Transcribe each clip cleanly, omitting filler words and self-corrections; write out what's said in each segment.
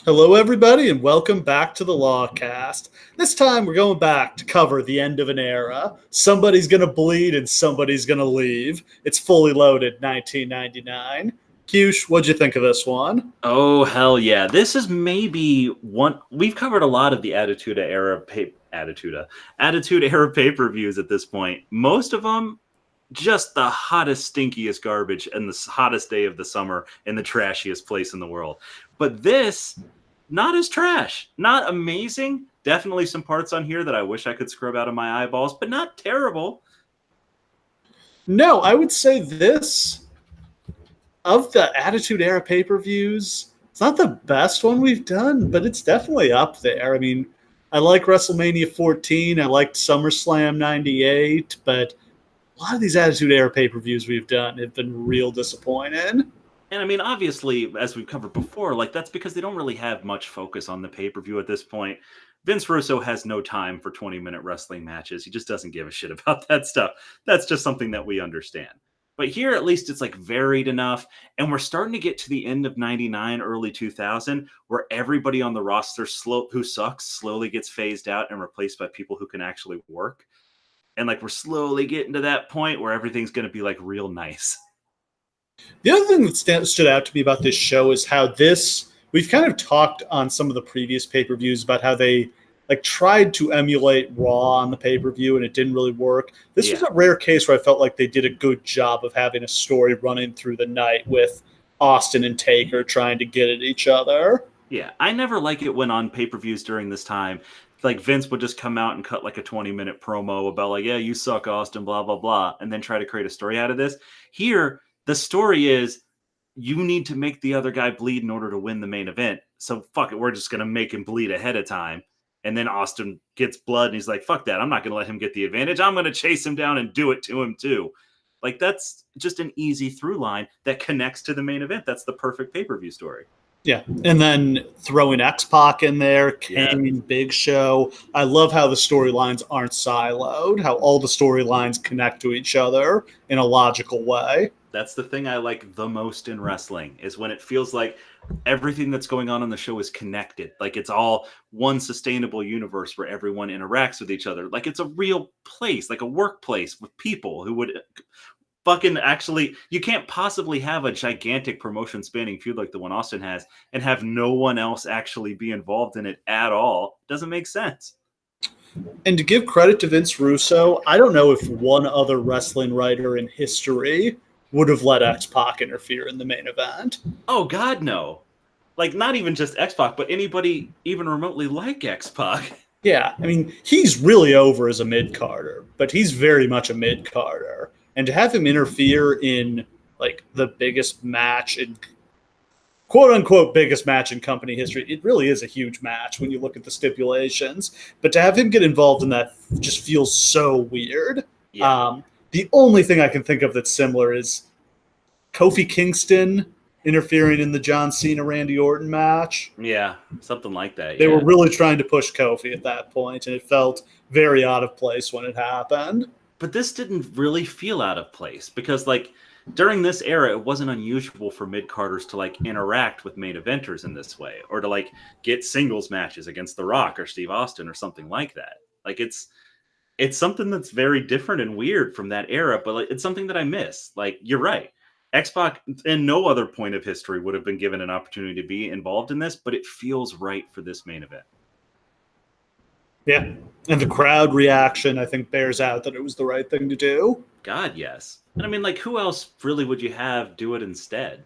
Hello, everybody, and welcome back to the Lawcast. This time we're going back to cover the end of an era. Somebody's going to bleed and somebody's going to leave. It's Fully Loaded 1999. Cush, what'd you think of this one? Oh, hell yeah. This is maybe one. We've covered a lot of the Attitude Era pay-per-views at this point. Most of them just the hottest, stinkiest garbage and the hottest day of the summer in the trashiest place in the world. But this, not as trash. Not amazing. Definitely some parts on here that I wish I could scrub out of my eyeballs, but not terrible. No, I would say this, of the Attitude Era pay-per-views, it's not the best one we've done, but it's definitely up there. I mean, I like WrestleMania 14. I liked SummerSlam 98, but a lot of these Attitude Era pay-per-views we've done have been real disappointing. And I mean, obviously, as we've covered before, like that's because they don't really have much focus on the pay-per-view at this point. Vince Russo has no time for 20-minute wrestling matches. He just doesn't give a shit about that stuff. That's just something that we understand. But here, at least, it's like varied enough. And we're starting to get to the end of 99, early 2000, where everybody on the roster who sucks slowly gets phased out and replaced by people who can actually work. And like we're slowly getting to that point where everything's going to be like real nice. The other thing that stood out to me about this show is how we've kind of talked on some of the previous pay-per-views about how they like tried to emulate Raw on the pay-per-view and it didn't really work. This was a rare case where I felt like they did a good job of having a story running through the night with Austin and Taker trying to get at each other. Yeah, I never like it when on pay-per-views during this time, like Vince would just come out and cut like a 20-minute promo about like, yeah, you suck, Austin, blah, blah, blah, and then try to create a story out of this. Here, the story is you need to make the other guy bleed in order to win the main event. So fuck it, we're just going to make him bleed ahead of time. And then Austin gets blood and he's like, fuck that, I'm not going to let him get the advantage. I'm going to chase him down and do it to him too. Like that's just an easy through line that connects to the main event. That's the perfect pay-per-view story. Yeah, and then throwing X-Pac in there, Kane, Big Show. I love how the storylines aren't siloed, how all the storylines connect to each other in a logical way. That's the thing I like the most in wrestling is when it feels like everything that's going on the show is connected. Like it's all one sustainable universe where everyone interacts with each other. Like it's a real place, like a workplace with people who would fucking actually, you can't possibly have a gigantic promotion spanning feud like the one Austin has and have no one else actually be involved in it at all. Doesn't make sense. And to give credit to Vince Russo, I don't know if one other wrestling writer in history would have let X-Pac interfere in the main event. Oh, God, no. Like, not even just X-Pac, but anybody even remotely like X-Pac. Yeah, I mean, he's really over as a mid-carder, but he's very much a mid-carder. And to have him interfere in, like, the biggest match in, quote-unquote, biggest match in company history, it really is a huge match when you look at the stipulations. But to have him get involved in that just feels so weird. Yeah. The only thing I can think of that's similar is Kofi Kingston interfering in the John Cena-Randy Orton match. Yeah, something like that. They were really trying to push Kofi at that point, and it felt very out of place when it happened. But this didn't really feel out of place because, like, during this era, it wasn't unusual for mid-carders to, like, interact with main eventers in this way or to, like, get singles matches against The Rock or Steve Austin or something like that. Like, it's something that's very different and weird from that era, but like, it's something that I miss. Like, you're right. X-Pac in no other point of history would have been given an opportunity to be involved in this, but it feels right for this main event. Yeah. And the crowd reaction, I think, bears out that it was the right thing to do. God, yes. And I mean, like, who else really would you have do it instead?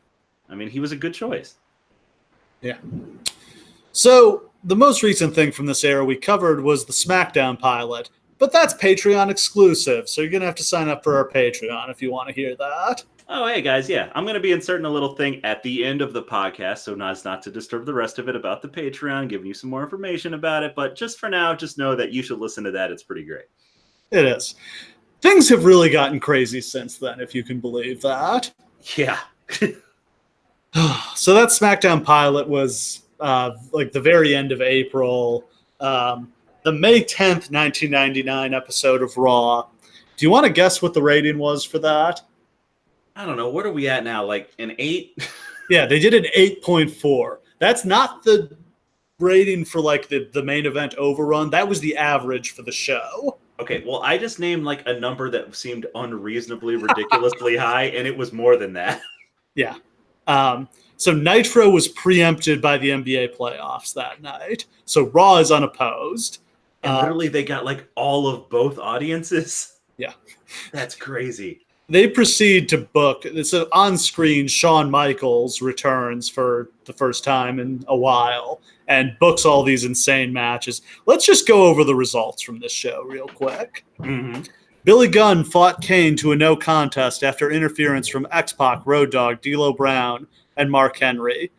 I mean, he was a good choice. Yeah. So the most recent thing from this era we covered was the SmackDown pilot. But that's Patreon exclusive, so you're going to have to sign up for our Patreon if you want to hear that. Oh, hey, guys, yeah. I'm going to be inserting a little thing at the end of the podcast, so as not to disturb the rest of it about the Patreon, giving you some more information about it. But just for now, just know that you should listen to that. It's pretty great. It is. Things have really gotten crazy since then, if you can believe that. Yeah. So that SmackDown pilot was like the very end of April. The May 10th, 1999 episode of Raw. Do you want to guess what the rating was for that? I don't know. What are we at now? Like an 8? Yeah, they did an 8.4. That's not the rating for like the main event overrun, that was the average for the show. Okay, well, I just named like a number that seemed unreasonably ridiculously high, and it was more than that. Yeah. So Nitro was preempted by the NBA playoffs that night. So Raw is unopposed. And literally they got like all of both audiences. Yeah. That's crazy. They proceed to book. So on screen, Shawn Michaels returns for the first time in a while and books all these insane matches. Let's just go over the results from this show real quick. Mm-hmm. Billy Gunn fought Kane to a no contest after interference from X-Pac, Road Dogg, D'Lo Brown, and Mark Henry.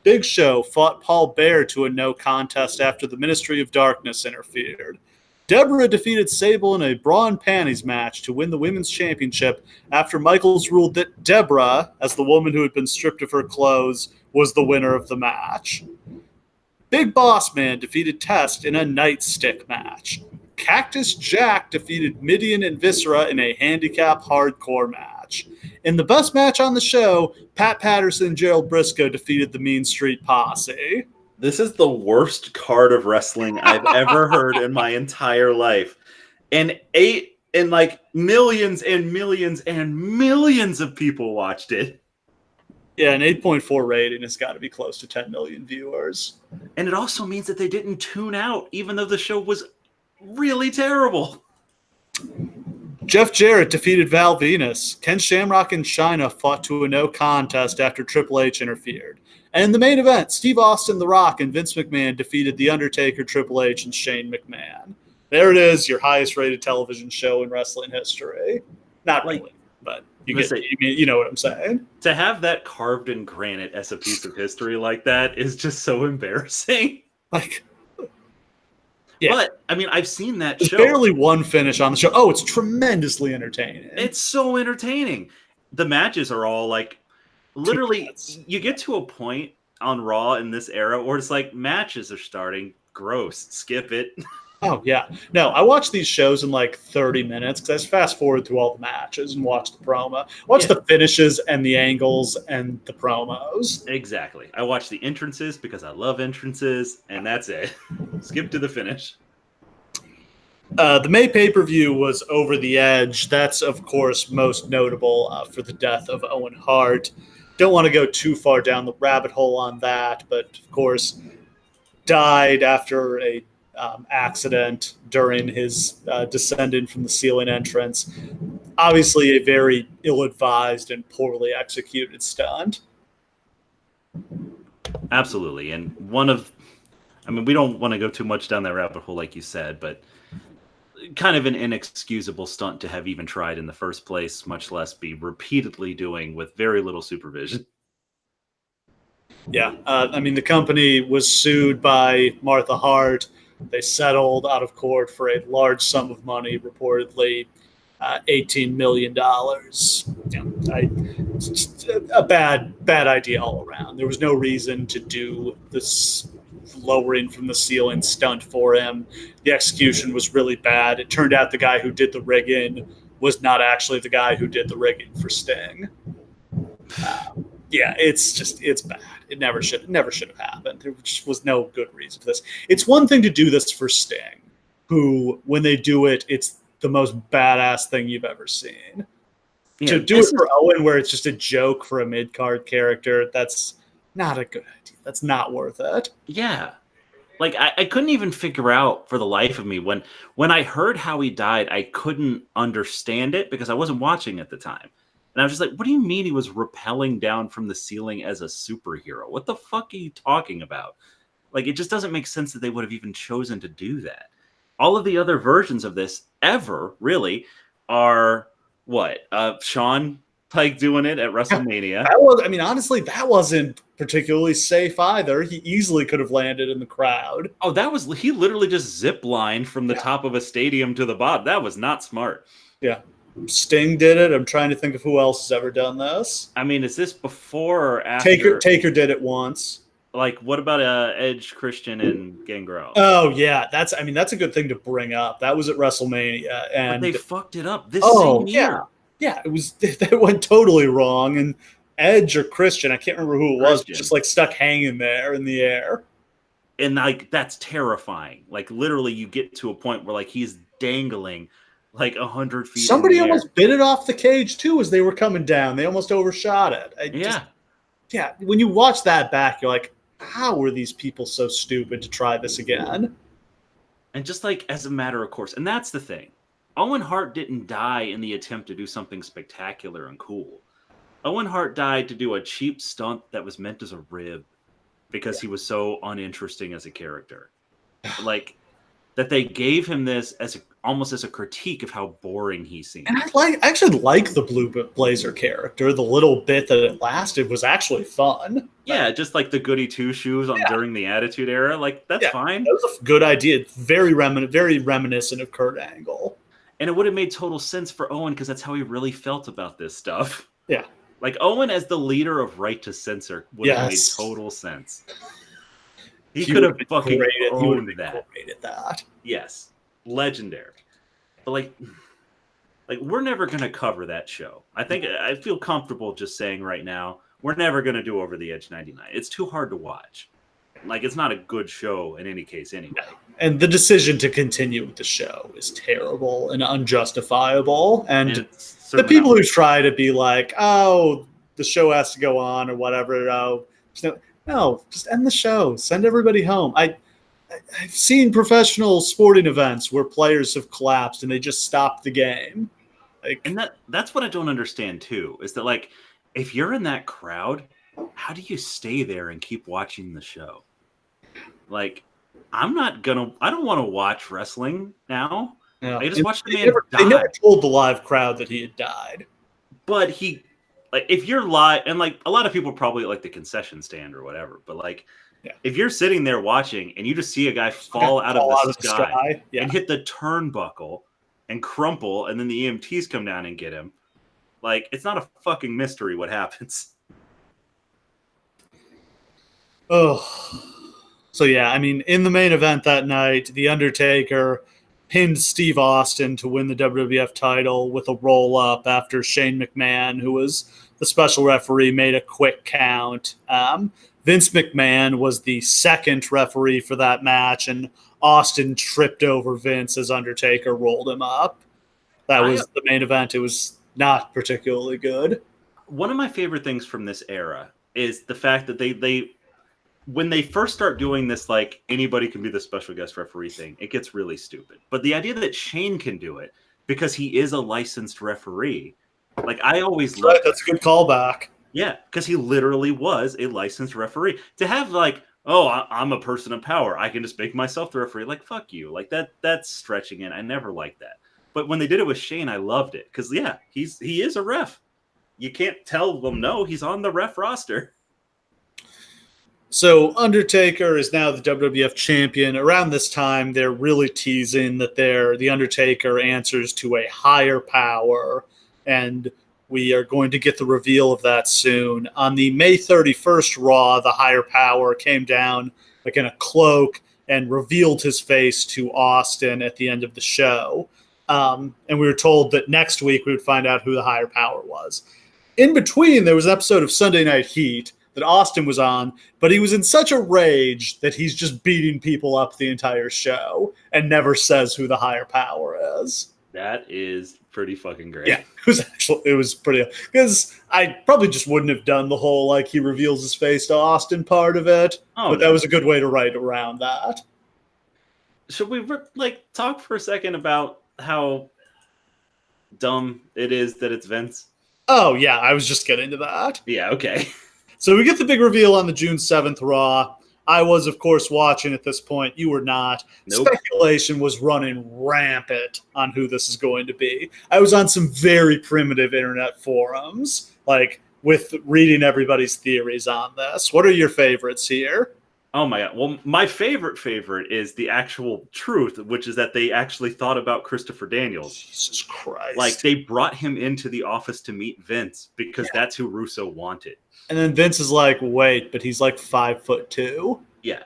Big Show fought Paul Bear to a no contest after the Ministry of Darkness interfered. Deborah defeated Sable in a bra and panties match to win the women's championship after Michaels ruled that Deborah, as the woman who had been stripped of her clothes, was the winner of the match. Big Boss Man defeated Test in a nightstick match. Cactus Jack defeated Midian and Viscera in a handicap hardcore match. In the best match on the show, Pat Patterson and Gerald Briscoe defeated the Mean Street Posse. This is the worst card of wrestling I've ever heard in my entire life. And like millions and millions and millions of people watched it. Yeah, an 8.4 rating has got to be close to 10 million viewers. And it also means that they didn't tune out, even though the show was really terrible. Jeff Jarrett defeated Val Venus. Ken Shamrock and Chyna fought to a no contest after Triple H interfered. And in the main event, Steve Austin, The Rock, and Vince McMahon defeated The Undertaker, Triple H, and Shane McMahon. There it is, your highest rated television show in wrestling history. Not really, but you know what I'm saying. To have that carved in granite as a piece of history like that is just so embarrassing. Like, yeah. But, I mean, I've seen that There's show. barely one finish on the show. Oh, it's tremendously entertaining. It's so entertaining. The matches are all like, literally, you get to a point on Raw in this era where it's like, matches are starting. Gross. Skip it. Oh, yeah. No, I watch these shows in like 30 minutes because I just fast forward through all the matches and watch the promo. Watch the finishes and the angles and the promos. Exactly. I watch the entrances because I love entrances, and that's it. Skip to the finish. The May pay-per-view was Over the Edge. That's, of course, most notable for the death of Owen Hart. Don't want to go too far down the rabbit hole on that, but, of course, died after a accident during his descending from the ceiling entrance. Obviously, a very ill-advised and poorly executed stunt. Absolutely. And we don't want to go too much down that rabbit hole, like you said, but kind of an inexcusable stunt to have even tried in the first place, much less be repeatedly doing with very little supervision. Yeah. The company was sued by Martha Hart. They settled out of court for a large sum of money, reportedly $18 million. A bad idea all around. There was no reason to do this lowering from the ceiling stunt for him. The execution was really bad. It turned out the guy who did the rigging was not actually the guy who did the rigging for Sting. It's bad. It never should have happened. There just was no good reason for this. It's one thing to do this for Sting, who, when they do it, it's the most badass thing you've ever seen. Yeah, to do it for Owen, where it's just a joke for a mid-card character, that's not a good idea. That's not worth it. Yeah. Like, I couldn't even figure out for the life of me. When I heard how he died, I couldn't understand it because I wasn't watching at the time. And I was just like, what do you mean he was rappelling down from the ceiling as a superhero? What the fuck are you talking about? Like, it just doesn't make sense that they would have even chosen to do that. All of the other versions of this ever, really, are what? Shawn like doing it at WrestleMania. Honestly, that wasn't particularly safe either. He easily could have landed in the crowd. Oh, he literally just zip lined from the top of a stadium to the bottom. That was not smart. Yeah. Sting did it. I'm trying to think of who else has ever done this. I mean, is this before or after? Taker did it once. Like, what about Edge, Christian, and Gangrel? Oh, yeah. That's a good thing to bring up. That was at WrestleMania. And but they fucked it up this same year. Yeah, that went totally wrong. And Edge or Christian, I can't remember who it was, just like stuck hanging there in the air. And like that's terrifying. Like literally, you get to a point where like he's dangling like 100 feet. Somebody in the almost air. bit it off the cage too as they were coming down. They almost overshot it. Yeah. When you watch that back, you're like, how were these people so stupid to try this again? And just like as a matter of course, and that's the thing. Owen Hart didn't die in the attempt to do something spectacular and cool. Owen Hart died to do a cheap stunt that was meant as a rib because he was so uninteresting as a character. Like that they gave him this as almost as a critique of how boring he seemed. And I actually like the Blue Blazer character. The little bit that it lasted was actually fun. Yeah, just like the goody two shoes during the Attitude Era. Like that's fine. That was a good idea. It's very reminiscent of Kurt Angle. And it would have made total sense for Owen because that's how he really felt about this stuff. Yeah. Like Owen as the leader of Right to Censor would have made total sense. He could have fucking owned that. That. Yes. Legendary. But like we're never gonna cover that show. I feel comfortable just saying right now, we're never gonna do Over the Edge 99. It's too hard to watch. Like it's not a good show in any case anyway. And the decision to continue with the show is terrible and unjustifiable. And the people who try to be like, oh, the show has to go on or whatever, no, just end the show. Send everybody home. I've seen professional sporting events where players have collapsed and they just stopped the game. And that's what I don't understand too, is that like if you're in that crowd, how do you stay there and keep watching the show? Like I don't want to watch wrestling now. Yeah. I just watched the man die. They never told the live crowd that he had died. But if you're live, and like a lot of people probably at like the concession stand or whatever, but like if you're sitting there watching and you just see a guy fall out of the sky and hit the turnbuckle and crumple, and then the EMTs come down and get him, like it's not a fucking mystery what happens. Oh. So yeah, I mean, in the main event that night, The Undertaker pinned Steve Austin to win the WWF title with a roll-up after Shane McMahon, who was the special referee, made a quick count. Vince McMahon was the second referee for that match, and Austin tripped over Vince as Undertaker rolled him up. That was the main event. It was not particularly good. One of my favorite things from this era is the fact that they when they first start doing this, like anybody can be the special guest referee thing, it gets really stupid. But the idea that Shane can do it because he is a licensed referee, like I always loved. That's a good callback. Yeah, because he literally was a licensed referee. To have like, oh, I'm a person of power, I can just make myself the referee. Like, fuck you. Like that's stretching it. I never liked that. But when they did it with Shane, I loved it because he is a ref. You can't tell them no. He's on the ref roster. So Undertaker is now the WWF champion. Around this time, they're really teasing that the Undertaker answers to a higher power, and we are going to get the reveal of that soon. On the May 31st Raw, the higher power came down like in a cloak and revealed his face to Austin at the end of the show. And we were told that next week we would find out who the higher power was. In between, there was an episode of Sunday Night Heat that Austin was on, but he was in such a rage that he's just beating people up the entire show and never says who the higher power is. That is pretty fucking great. Yeah, it was pretty, because I probably just wouldn't have done the whole like he reveals his face to Austin part of it, but that was a good way to write around that. Should we like talk for a second about how dumb it is that it's Vince? Oh yeah, I was just getting to that. Yeah, okay. So we get the big reveal on the June 7th Raw. I was, of course, watching at this point. You were not. Nope. Speculation was running rampant on who this is going to be. I was on some very primitive internet forums, like with reading everybody's theories on this. What are your favorites here? Oh my God. Well, my favorite is the actual truth, which is that they actually thought about Christopher Daniels. Jesus Christ. Like they brought him into the office to meet Vince because that's who Russo wanted. And then Vince is like, wait, but he's like 5'2". Yeah.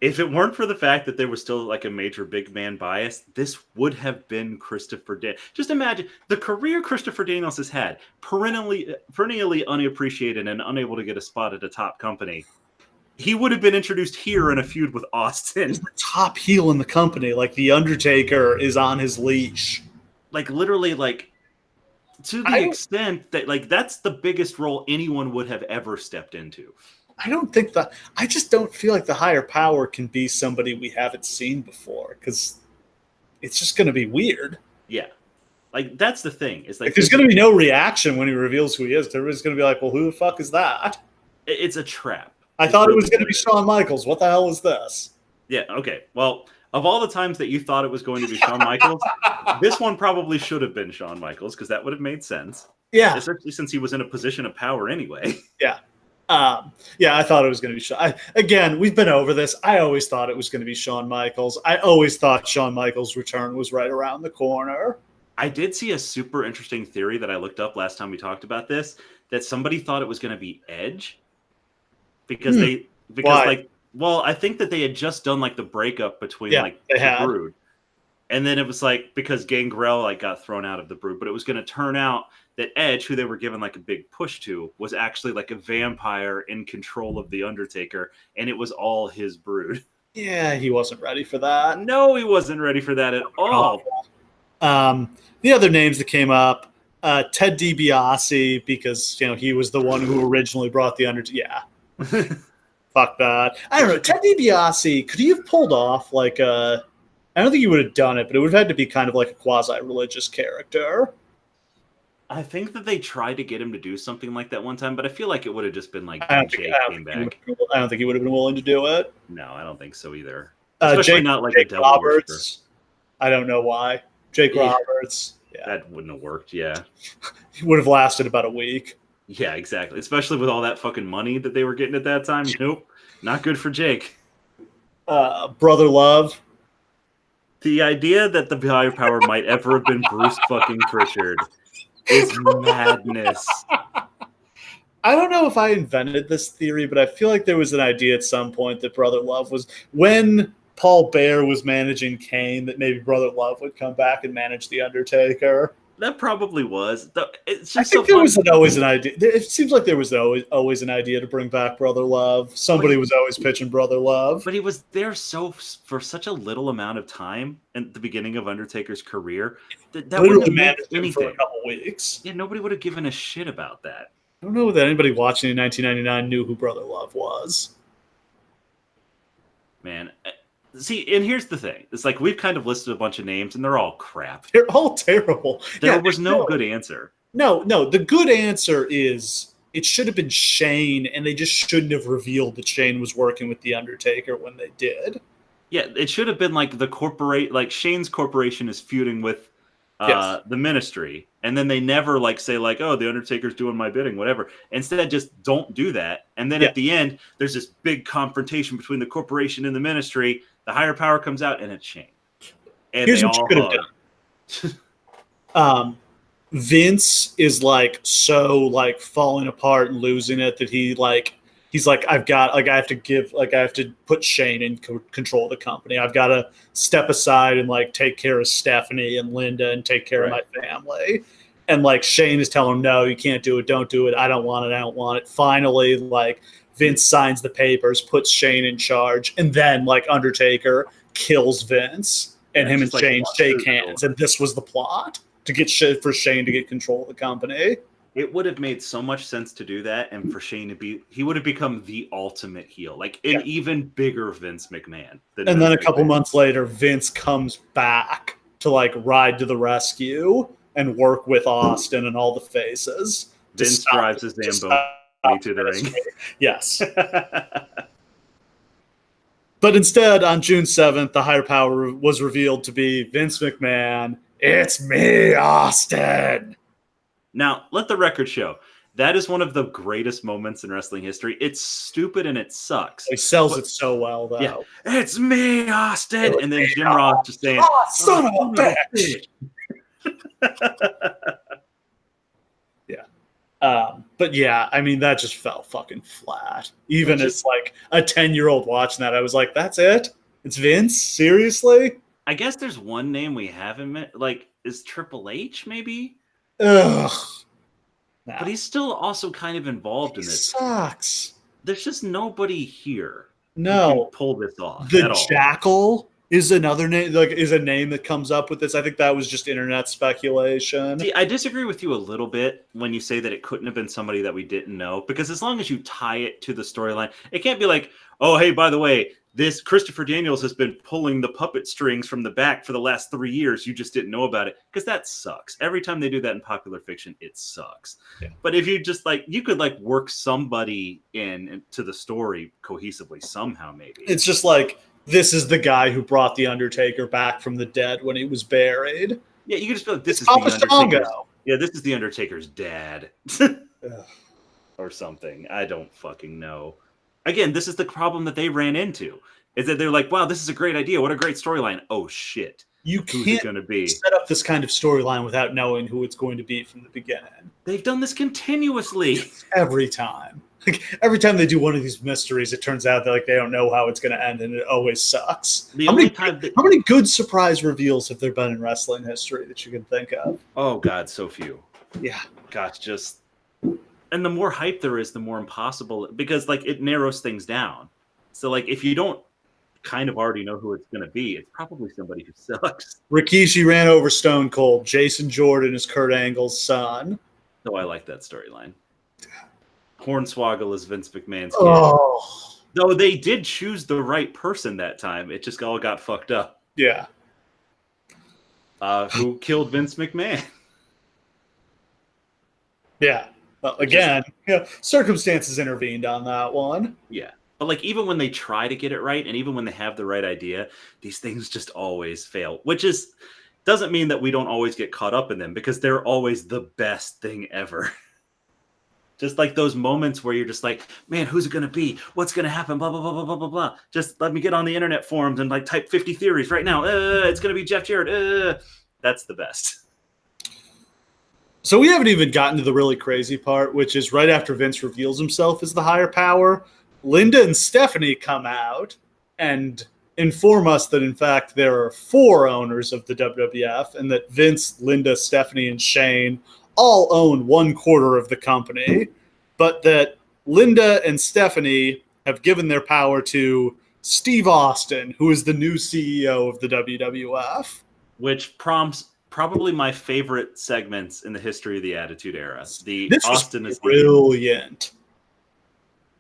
If it weren't for the fact that there was still like a major big man bias, this would have been Christopher Daniels. Just imagine the career Christopher Daniels has had, perennially unappreciated and unable to get a spot at a top company. he would have been introduced here in a feud with Austin. He's the top heel in the company. Like the Undertaker is on his leash. Like literally, like to the extent that like that's the biggest role anyone would have ever stepped into. I don't think that. I just don't feel like the higher power can be somebody we haven't seen before because it's just going to be weird. Yeah, like that's the thing. It's like there's going to be no reaction when he reveals who he is. Everybody's going to be like, "Well, who the fuck is that?" It's a trap. I thought it was going to be Shawn Michaels. What the hell is this? Yeah. Okay. Well, of all the times that you thought it was going to be Shawn Michaels, this one probably should have been Shawn Michaels because that would have made sense. Yeah, especially since he was in a position of power anyway. Yeah. I thought it was going to be Shawn. Again, we've been over this. I always thought it was going to be Shawn Michaels. I always thought Shawn Michaels' return was right around the corner. I did see a super interesting theory that I looked up last time we talked about this, that somebody thought it was going to be Edge because Why? I think that they had just done like the breakup between the Brood. And then it was like because Gangrel like got thrown out of the Brood, but it was going to turn out that Edge, who they were given like a big push to, was actually like a vampire in control of the Undertaker, and it was all his Brood. Yeah, he wasn't ready for that. No, he wasn't ready for that at all. The other names that came up, Ted DiBiase, because he was the one who originally brought the Undertaker. Yeah, fuck that. I don't know. Ted DiBiase, could he have pulled off like a? I don't think he would have done it, but it would have had to be kind of like a quasi-religious character. I think that they tried to get him to do something like that one time, but I feel like it would have just been like I don't think he would have been willing to do it. No, I don't think so either. Especially not like Jake Roberts. I don't know why. Jake Roberts. Yeah. That wouldn't have worked, yeah. He would have lasted about a week. Yeah, exactly. Especially with all that fucking money that they were getting at that time. Nope. Not good for Jake. Brother Love. The idea that the higher power might ever have been Bruce fucking Pritchard is madness. I don't know if I invented this theory, but I feel like there was an idea at some point that Brother Love was when Paul Bearer was managing Kane, that maybe Brother Love would come back and manage The Undertaker. That probably was. It's just I think there was always an idea. It seems like there was always an idea to bring back Brother Love. Somebody was always pitching Brother Love. But he was there for such a little amount of time at the beginning of Undertaker's career that wouldn't have meant anything. For a couple weeks. Yeah, nobody would have given a shit about that. I don't know that anybody watching in 1999 knew who Brother Love was. Man. See, and here's the thing. It's like we've kind of listed a bunch of names, and they're all crap. They're all terrible. There was no good answer. No. The good answer is it should have been Shane, and they just shouldn't have revealed that Shane was working with The Undertaker when they did. Yeah, it should have been like like Shane's corporation is feuding with the Ministry, and then they never like say like, oh, The Undertaker's doing my bidding, whatever. Instead, just don't do that. And then at the end, there's this big confrontation between the corporation and the Ministry. The higher power comes out, and it's Shane. And here's what you could have done. Vince is like so like falling apart and losing it that he's like I have to put Shane in control of the company. I've got to step aside and like take care of Stephanie and Linda and take care of my family. And like Shane is telling him, no, you can't do it. Don't do it. I don't want it. Finally, like Vince signs the papers, puts Shane in charge, and then like Undertaker kills Vince, and him and Shane shake hands. And this was the plot to get for Shane to get control of the company. It would have made so much sense to do that, and for Shane he would have become the ultimate heel, like an even bigger Vince McMahon. And then a couple months later, Vince comes back to like ride to the rescue and work with Austin and all the faces. Vince drives his Zamboni to the ring. Yes. But instead, on June 7th, the higher power was revealed to be Vince McMahon. It's me, Austin. Now, let the record show. That is one of the greatest moments in wrestling history. It's stupid and it sucks. He sells it so well, though. Yeah. It's me, Austin. And then Jim Ross just saying, son of a bitch. But yeah, I mean, that just fell fucking flat. Even as like a 10-year-old watching that, I was like, that's it? It's Vince? Seriously? I guess there's one name we haven't met. Like, is Triple H maybe? Ugh. Nah. But he's still also kind of involved in this. Sucks. there's just nobody here who No, can pull this off the at all. Jackal is another name, like is a name that comes up with this. I think that was just internet speculation. See, I disagree with you a little bit when you say that it couldn't have been somebody that we didn't know, because as long as you tie it to the storyline, it can't be like, oh, hey, by the way, this Christopher Daniels has been pulling the puppet strings from the back for the last 3 years. You just didn't know about it, because that sucks. Every time they do that in popular fiction, it sucks. Yeah. But if you just like, you could like work somebody into the story cohesively somehow, maybe. It's just like, this is the guy who brought the Undertaker back from the dead when he was buried. Yeah, you could just be like, this is Papa the Undertaker's. Shango. Yeah, this is the Undertaker's dad. Or something. I don't fucking know. Again, this is the problem that they ran into. Is that they're like, wow, this is a great idea. What a great storyline. Oh, shit. You Who's it can't going to be? set up this kind of storyline without knowing who it's going to be from the beginning. They've done this continuously. Every time. Like, every time they do one of these mysteries, it turns out that like they don't know how it's going to end, and it always sucks. The How only many, time that, how many good surprise reveals have there been in wrestling history that you can think of? oh, God, so few. Yeah. Gosh, just... And the more hype there is, the more impossible... Because, like, it narrows things down. So, like, if you don't kind of already know who it's going to be, it's probably somebody who sucks. Rikishi ran over Stone Cold. Jason Jordan is Kurt Angle's son. So I like that storyline. Hornswoggle is Vince McMahon's kid. Oh. Though they did choose the right person that time. It just all got fucked up. Yeah. Who killed Vince McMahon? Yeah. Well, again, circumstances intervened on that one. Yeah. But like, even when they try to get it right, and even when they have the right idea, these things just always fail. Which doesn't mean that we don't always get caught up in them, because they're always the best thing ever. Just like those moments where you're just like, man, who's it going to be? What's going to happen? Blah, blah, blah, blah, blah, blah, blah. Just let me get on the internet forums and like type 50 theories right now. It's going to be Jeff Jarrett. That's the best. So we haven't even gotten to the really crazy part, which is right after Vince reveals himself as the higher power, Linda and Stephanie come out and inform us that, in fact, there are 4 owners of the WWF, and that Vince, Linda, Stephanie, and Shane all own 1/4 of the company, but that Linda and Stephanie have given their power to Steve Austin, who is the new CEO of the WWF. Which prompts probably my favorite segments in the history of the Attitude Era. This Austin was is brilliant.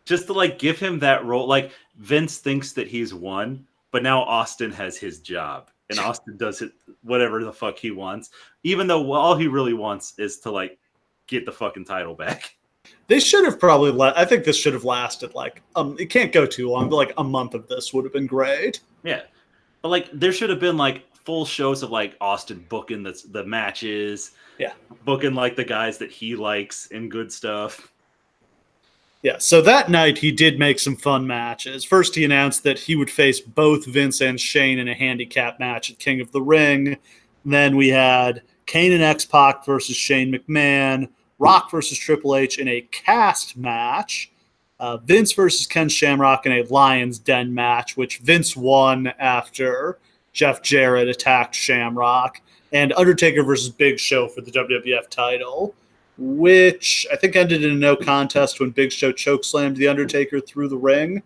just to like give him that role. Like, Vince thinks that he's won, but now Austin has his job, and Austin does it whatever the fuck he wants, even though all he really wants is to like get the fucking title back. They should have probably I think this should have lasted like it can't go too long, but like a month of this would have been great. Yeah, but like there should have been like full shows of like Austin booking the matches, booking like the guys that he likes and good stuff. Yeah, so that night he did make some fun matches. First, he announced that he would face both Vince and Shane in a handicap match at King of the Ring. Then we had Kane and X-Pac versus Shane McMahon, Rock versus Triple H in a cast match, Vince versus Ken Shamrock in a Lion's Den match, which Vince won after Jeff Jarrett attacked Shamrock, and Undertaker versus Big Show for the WWF title, which I think ended in a no contest when Big Show chokeslammed the Undertaker through the ring.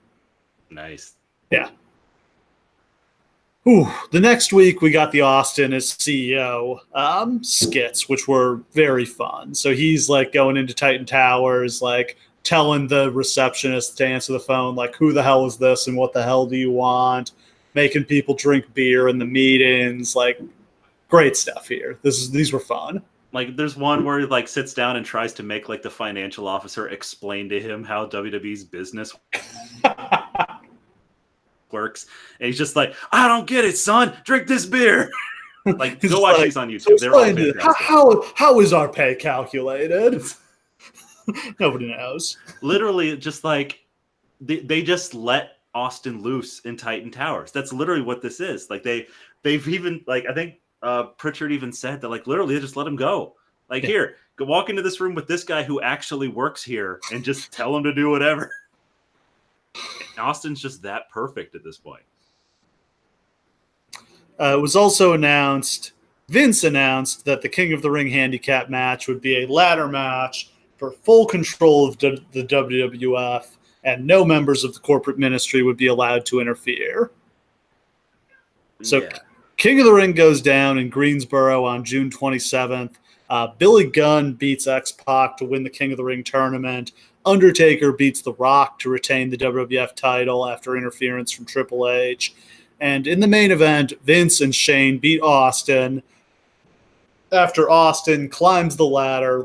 Nice. Yeah. Ooh, the next week we got the Austin as CEO skits, which were very fun. So he's like going into Titan Towers, like telling the receptionist to answer the phone, like, who the hell is this and what the hell do you want? Making people drink beer in the meetings, like great stuff here. These were fun. Like, there's one where he like sits down and tries to make like the financial officer explain to him how WWE's business works, and he's just like, I don't get it, son. Drink this beer. Like, go watch these on YouTube. They're all fantastic. How is our pay calculated? Nobody knows. Literally, just like they just let Austin loose in Titan Towers. That's literally what this is. Like they've even like, I think Pritchard even said that like literally they just let him go. Like, here, go walk into this room with this guy who actually works here and just tell him to do whatever. Austin's just that perfect at this point. It was also announced, Vince announced that the King of the Ring handicap match would be a ladder match for full control of the WWF and no members of the corporate ministry would be allowed to interfere. So Yeah. King of the Ring goes down in Greensboro on June 27th. Billy Gunn beats X-Pac to win the King of the Ring tournament. Undertaker beats The Rock to retain the WWF title after interference from Triple H. And in the main event, Vince and Shane beat Austin after Austin climbs the ladder,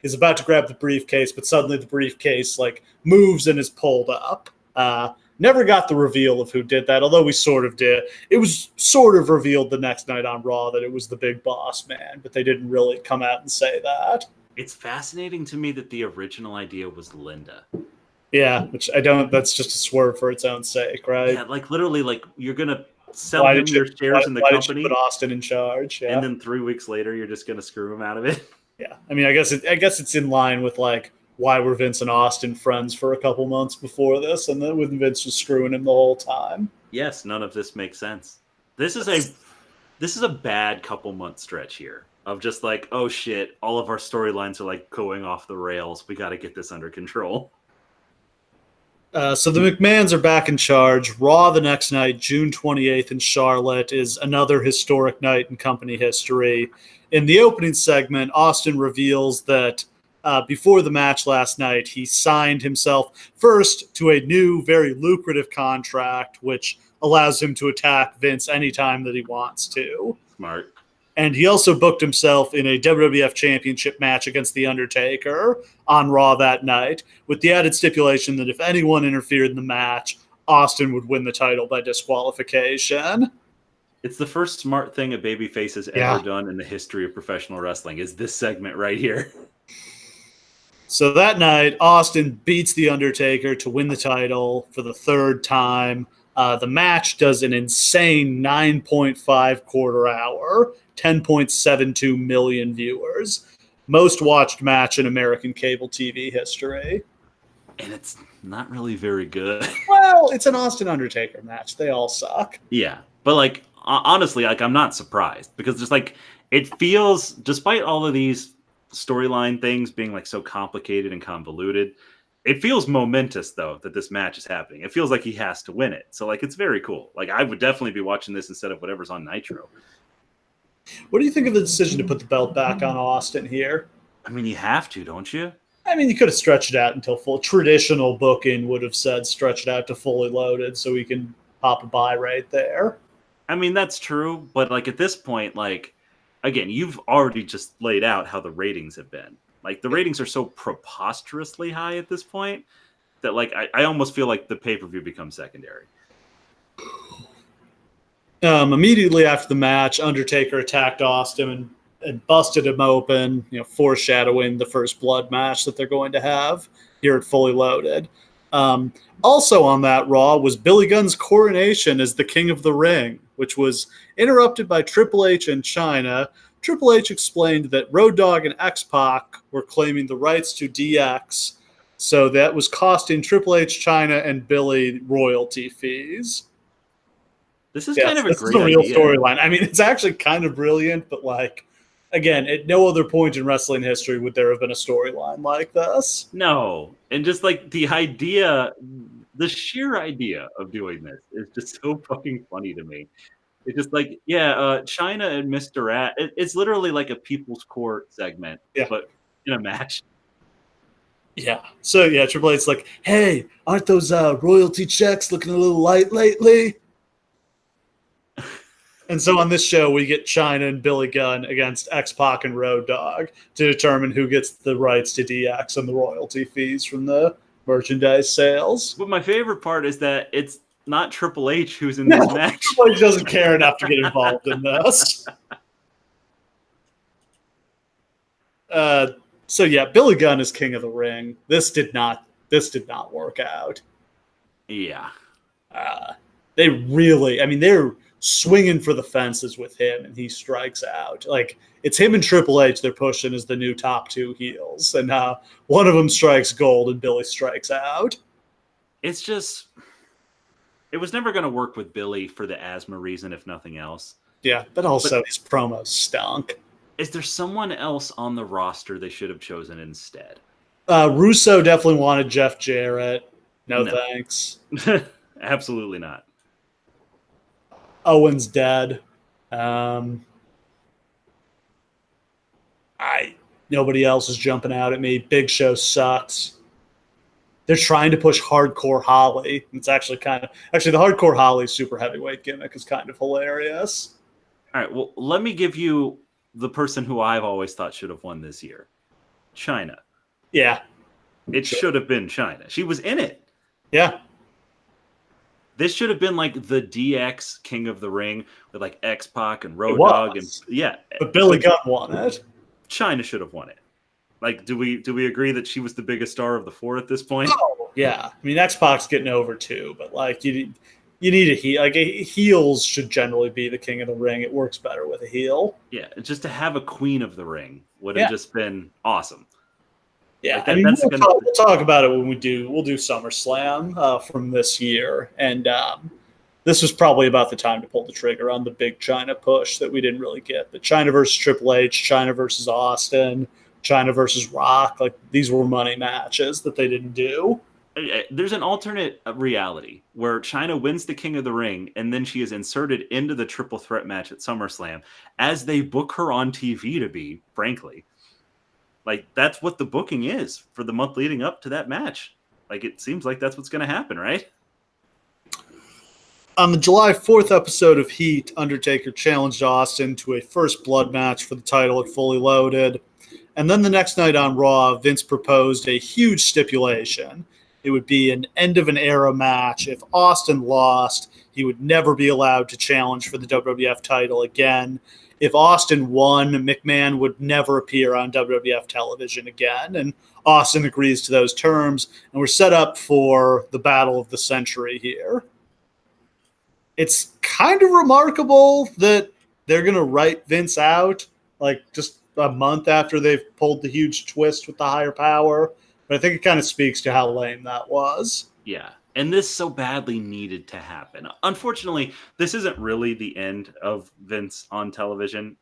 is about to grab the briefcase, but suddenly the briefcase moves and is pulled up. Never got the reveal of who did that, although we sort of did. It was sort of revealed the next night on Raw that it was the Big Boss Man, but they didn't really come out and say that. It's fascinating to me that the original idea was Linda. Yeah, which that's just a swerve for its own sake, right? Yeah, literally, you're going to sell him your shares in the company. Did you put Austin in charge? Yeah. And then 3 weeks later, you're just going to screw him out of it. Yeah, I mean, I guess it's in line with why were Vince and Austin friends for a couple months before this, and then when Vince was screwing him the whole time. Yes, none of this makes sense. This is a bad couple month stretch here of just oh shit, all of our storylines are going off the rails. We got to get this under control. So the McMahons are back in charge. Raw the next night, June 28th in Charlotte, is another historic night in company history. In the opening segment, Austin reveals that before the match last night, he signed himself first to a new, very lucrative contract, which allows him to attack Vince anytime that he wants to. Smart. And he also booked himself in a WWF Championship match against The Undertaker on Raw that night, with the added stipulation that if anyone interfered in the match, Austin would win the title by disqualification. It's the first smart thing a babyface has ever done in the history of professional wrestling, is this segment right here. So that night, Austin beats The Undertaker to win the title for the third time. The match does an insane 9.5 quarter hour, 10.72 million viewers. Most watched match in American cable TV history. And it's not really very good. Well, it's an Austin Undertaker match. They all suck. Yeah. But honestly, I'm not surprised, because just it feels, despite all of these storyline things being so complicated and convoluted, it feels momentous though that this match is happening. It feels like he has to win it. So it's very cool. I would definitely be watching this instead of whatever's on Nitro. What do you think of the decision to put the belt back on Austin here? I mean, you have to, don't you? I mean, you could have stretched it out until full. Traditional booking would have said stretch it out to fully loaded so we can pop a buy right there. I mean, that's true. But at this point, again, you've already just laid out how the ratings have been. The ratings are so preposterously high at this point that I almost feel like the pay-per-view becomes secondary. Immediately after the match, Undertaker attacked Austin and busted him open, foreshadowing the first blood match that they're going to have here at Fully Loaded. Also on that Raw was Billy Gunn's coronation as the King of the Ring, which was interrupted by Triple H and China. Triple H explained that Road Dogg and X-Pac were claiming the rights to DX, so that was costing Triple H, China, and Billy royalty fees. This is kind of a great real idea. Storyline. I mean, it's actually kind of brilliant, but again, at no other point in wrestling history would there have been a storyline like this. No, and just the idea, the sheer idea of doing this is just so fucking funny to me. It's just China and Mr. Rat. It's literally a People's Court segment, but in a match. Yeah. So Triple H's hey, aren't those royalty checks looking a little light lately? And so on this show, we get China and Billy Gunn against X-Pac and Road Dogg to determine who gets the rights to DX and the royalty fees from the merchandise sales. But my favorite part is that it's not Triple H who's in this match. Triple H doesn't care enough to get involved in this. Billy Gunn is King of the Ring. This did not work out. Yeah. They're swinging for the fences with him, and he strikes out. It's him and Triple H they're pushing as the new top two heels, and one of them strikes gold and Billy strikes out. It's just, it was never going to work with Billy for the asthma reason, if nothing else. Yeah, but also his promos stunk. Is there someone else on the roster they should have chosen instead? Russo definitely wanted Jeff Jarrett. No. Thanks. Absolutely not. Owen's dead. Nobody else is jumping out at me. Big Show sucks. They're trying to push Hardcore Holly. It's actually the Hardcore Holly super heavyweight gimmick is kind of hilarious. All right, well, let me give you the person who I've always thought should have won this year. Chyna. Yeah. It should have been Chyna. She was in it. Yeah. This should have been like the DX King of the Ring with like X-Pac and Road Dogg and But Billy Gunn won it. Chyna should have won it. Like, do we agree that she was the biggest star of the four at this point? Oh, yeah. I mean, X-Pac's getting over too, but like you need a heel. Like heels should generally be the king of the ring. It works better with a heel. Yeah, just to have a queen of the ring would have just been awesome. Yeah, like we'll talk about it when we'll do SummerSlam from this year, and this was probably about the time to pull the trigger on the big Chyna push that we didn't really get. But Chyna versus Triple H, Chyna versus Austin, Chyna versus Rock, like these were money matches that they didn't do. There's an alternate reality where Chyna wins the King of the Ring and then she is inserted into the triple threat match at SummerSlam as they book her on TV to be, frankly. Like, that's what the booking is for the month leading up to that match. Like, it seems like that's what's going to happen, right? On the July 4th episode of Heat, Undertaker challenged Austin to a first blood match for the title at Fully Loaded. And then the next night on Raw, Vince proposed a huge stipulation. It would be an end-of-an-era match. If Austin lost, he would never be allowed to challenge for the WWF title again. If Austin won, McMahon would never appear on WWF television again. And Austin agrees to those terms, and we're set up for the battle of the century here. It's kind of remarkable that they're going to write Vince out, like just a month after they've pulled the huge twist with the higher power. But I think it kind of speaks to how lame that was. Yeah. And this so badly needed to happen. Unfortunately, this isn't really the end of Vince on television.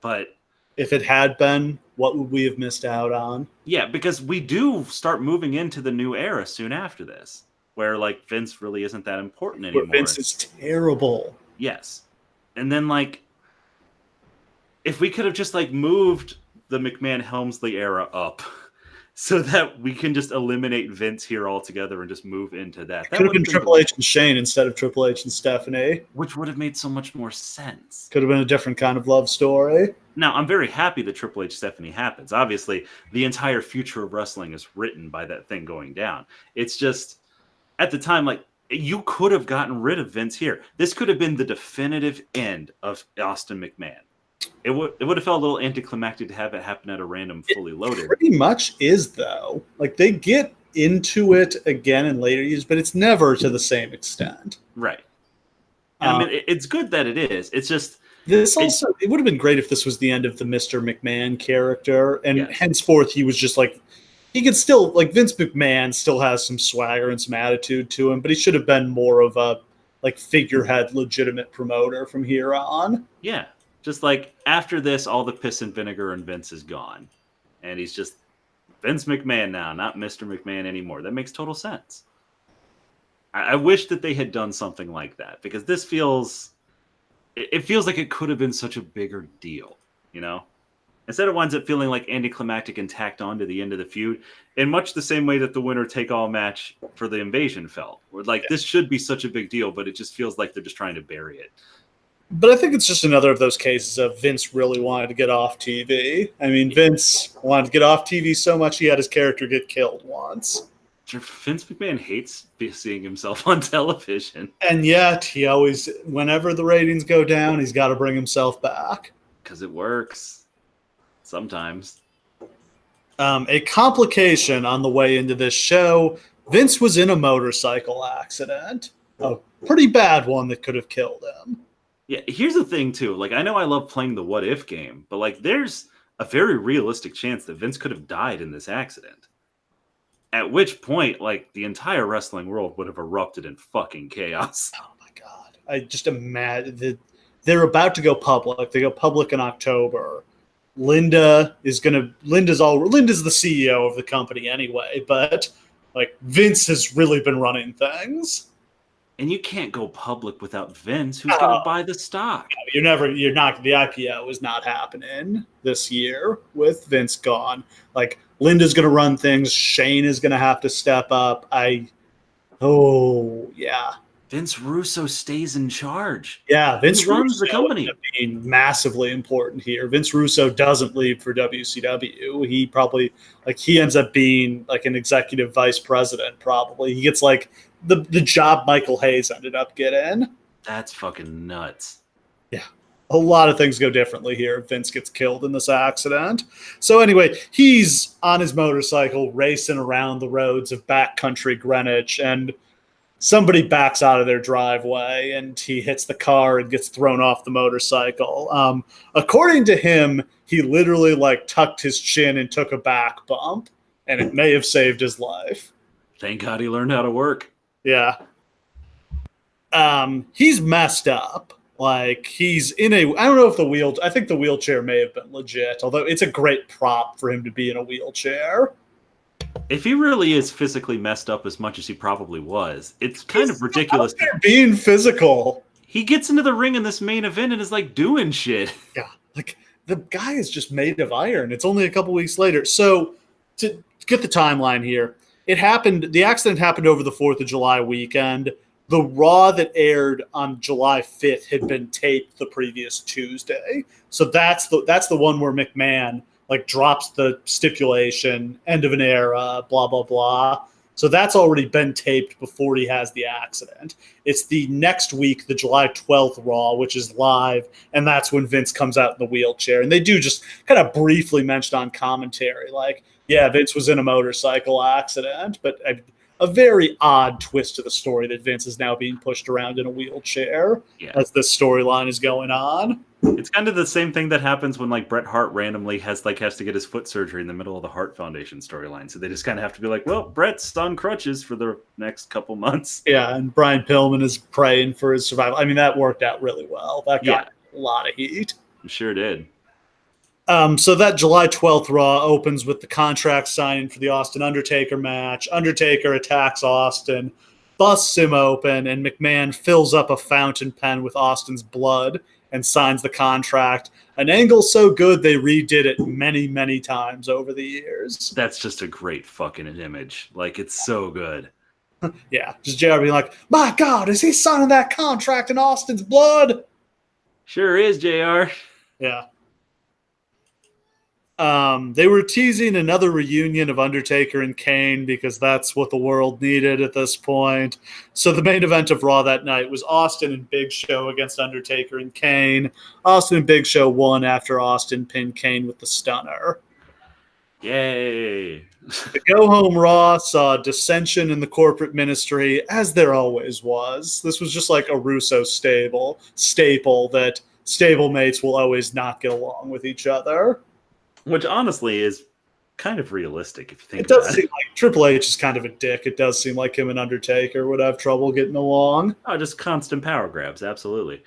But if it had been, what would we have missed out on? Yeah, because we do start moving into the new era soon after this, where like Vince really isn't that important anymore. Where Vince is terrible. Yes. And then like, if we could have just like moved the McMahon Helmsley era up so that we can just eliminate Vince here altogether and just move into that. That could have been Triple H and Shane instead of Triple H and Stephanie. Which would have made so much more sense. Could have been a different kind of love story. Now, I'm very happy that Triple H Stephanie happens. Obviously, the entire future of wrestling is written by that thing going down. It's just, at the time, like, you could have gotten rid of Vince here. This could have been the definitive end of Austin McMahon. It would have felt a little anticlimactic to have it happen at a random Fully Loaded. It pretty much is, though. Like, they get into it again in later years, but it's never to the same extent. Right. I mean, it's good that it is. It's just... it would have been great if this was the end of the Mr. McMahon character, and henceforth he was just like... He could still... Like, Vince McMahon still has some swagger and some attitude to him, but he should have been more of a, like, figurehead, legitimate promoter from here on. Yeah. Just like after this, all the piss and vinegar and Vince is gone. And he's just Vince McMahon now, not Mr. McMahon anymore. That makes total sense. I wish that they had done something like that because this feels like it could have been such a bigger deal, you know? Instead it winds up feeling like anticlimactic and tacked on to the end of the feud in much the same way that the winner take all match for the Invasion felt. Where like this should be such a big deal, but it just feels like they're just trying to bury it. But I think it's just another of those cases of Vince really wanted to get off TV. I mean, Vince wanted to get off TV so much he had his character get killed once. Vince McMahon hates seeing himself on television. And yet, he always, whenever the ratings go down, he's got to bring himself back. Because it works. Sometimes. A complication on the way into this show, Vince was in a motorcycle accident. A pretty bad one that could have killed him. Yeah, here's the thing, too. Like, I know I love playing the what-if game, but, like, there's a very realistic chance that Vince could have died in this accident. At which point, like, the entire wrestling world would have erupted in fucking chaos. Oh, my God. I just imagine that they're about to go public. They go public in October. Linda's the CEO of the company anyway, but like Vince has really been running things. And you can't go public without Vince. Who's going to buy the stock? The IPO is not happening this year with Vince gone. Like Linda's going to run things. Shane is going to have to step up. Vince Russo stays in charge. Yeah, Vince He runs Russo the company. Being massively important here. Vince Russo doesn't leave for WCW. He ends up being like an executive vice president. Probably he gets like the job Michael Hayes ended up getting. That's fucking nuts. Yeah, a lot of things go differently here if Vince gets killed in this accident. So anyway, he's on his motorcycle racing around the roads of backcountry Greenwich, and somebody backs out of their driveway and he hits the car and gets thrown off the motorcycle. According to him, he literally like tucked his chin and took a back bump, and it may have saved his life. Thank God he learned how to work. Yeah. He's messed up. Like he's I don't know if I think the wheelchair may have been legit, although it's a great prop for him to be in a wheelchair. If he really is physically messed up as much as he probably was, it's kind of ridiculous. Being physical. He gets into the ring in this main event and is like doing shit. Yeah, like the guy is just made of iron. It's only a couple weeks later. So to get the timeline here, the accident happened over the 4th of July weekend. The Raw that aired on July 5th had been taped the previous Tuesday. So that's the one where McMahon like drops the stipulation, end of an era, blah, blah, blah. So that's already been taped before he has the accident. It's the next week, the July 12th Raw, which is live, and that's when Vince comes out in the wheelchair. And they do just kind of briefly mention on commentary, like, yeah, Vince was in a motorcycle accident, but a very odd twist to the story that Vince is now being pushed around in a wheelchair as this storyline is going on. It's kind of the same thing that happens when like Bret Hart randomly has to get his foot surgery in the middle of the Hart Foundation storyline. So they just kind of have to be like, well, Bret's on crutches for the next couple months. Yeah, and Brian Pillman is praying for his survival. I mean, that worked out really well. That got a lot of heat. It sure did. So that July 12th Raw opens with the contract signing for the Austin Undertaker match. Undertaker attacks Austin, busts him open, and McMahon fills up a fountain pen with Austin's blood and signs the contract. An angle so good they redid it many, many times over the years. That's just a great fucking image. Like, it's so good. Yeah, just JR being like, my God, is he signing that contract in Austin's blood? Sure is, JR. Yeah. They were teasing another reunion of Undertaker and Kane because that's what the world needed at this point. So the main event of Raw that night was Austin and Big Show against Undertaker and Kane. Austin and Big Show won after Austin pinned Kane with the stunner. Yay. The go-home Raw saw dissension in the corporate ministry, as there always was. This was just like a Russo staple that stablemates will always not get along with each other. Which honestly is kind of realistic if you think about it. It does seem like Triple H is kind of a dick. It does seem like him and Undertaker would have trouble getting along. Oh, just constant power grabs, absolutely.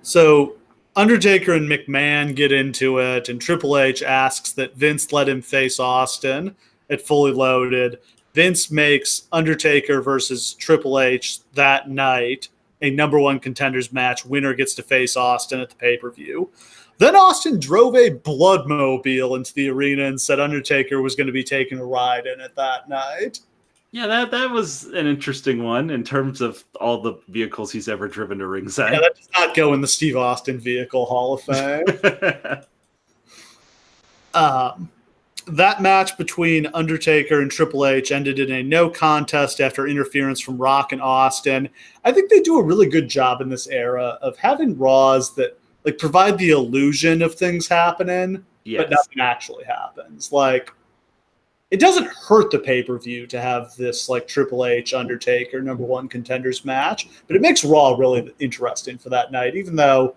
So Undertaker and McMahon get into it, and Triple H asks that Vince let him face Austin at Fully Loaded. Vince makes Undertaker versus Triple H that night a number one contenders match. Winner gets to face Austin at the pay-per-view. Then Austin drove a bloodmobile into the arena and said Undertaker was going to be taking a ride in it that night. Yeah, that was an interesting one in terms of all the vehicles he's ever driven to ringside. Yeah, that does not go in the Steve Austin Vehicle Hall of Fame. That match between Undertaker and Triple H ended in a no contest after interference from Rock and Austin. I think they do a really good job in this era of having Raws that like provide the illusion of things happening, but nothing actually happens. Like, it doesn't hurt the pay-per-view to have this like Triple H Undertaker number one contenders match, but it makes Raw really interesting for that night, even though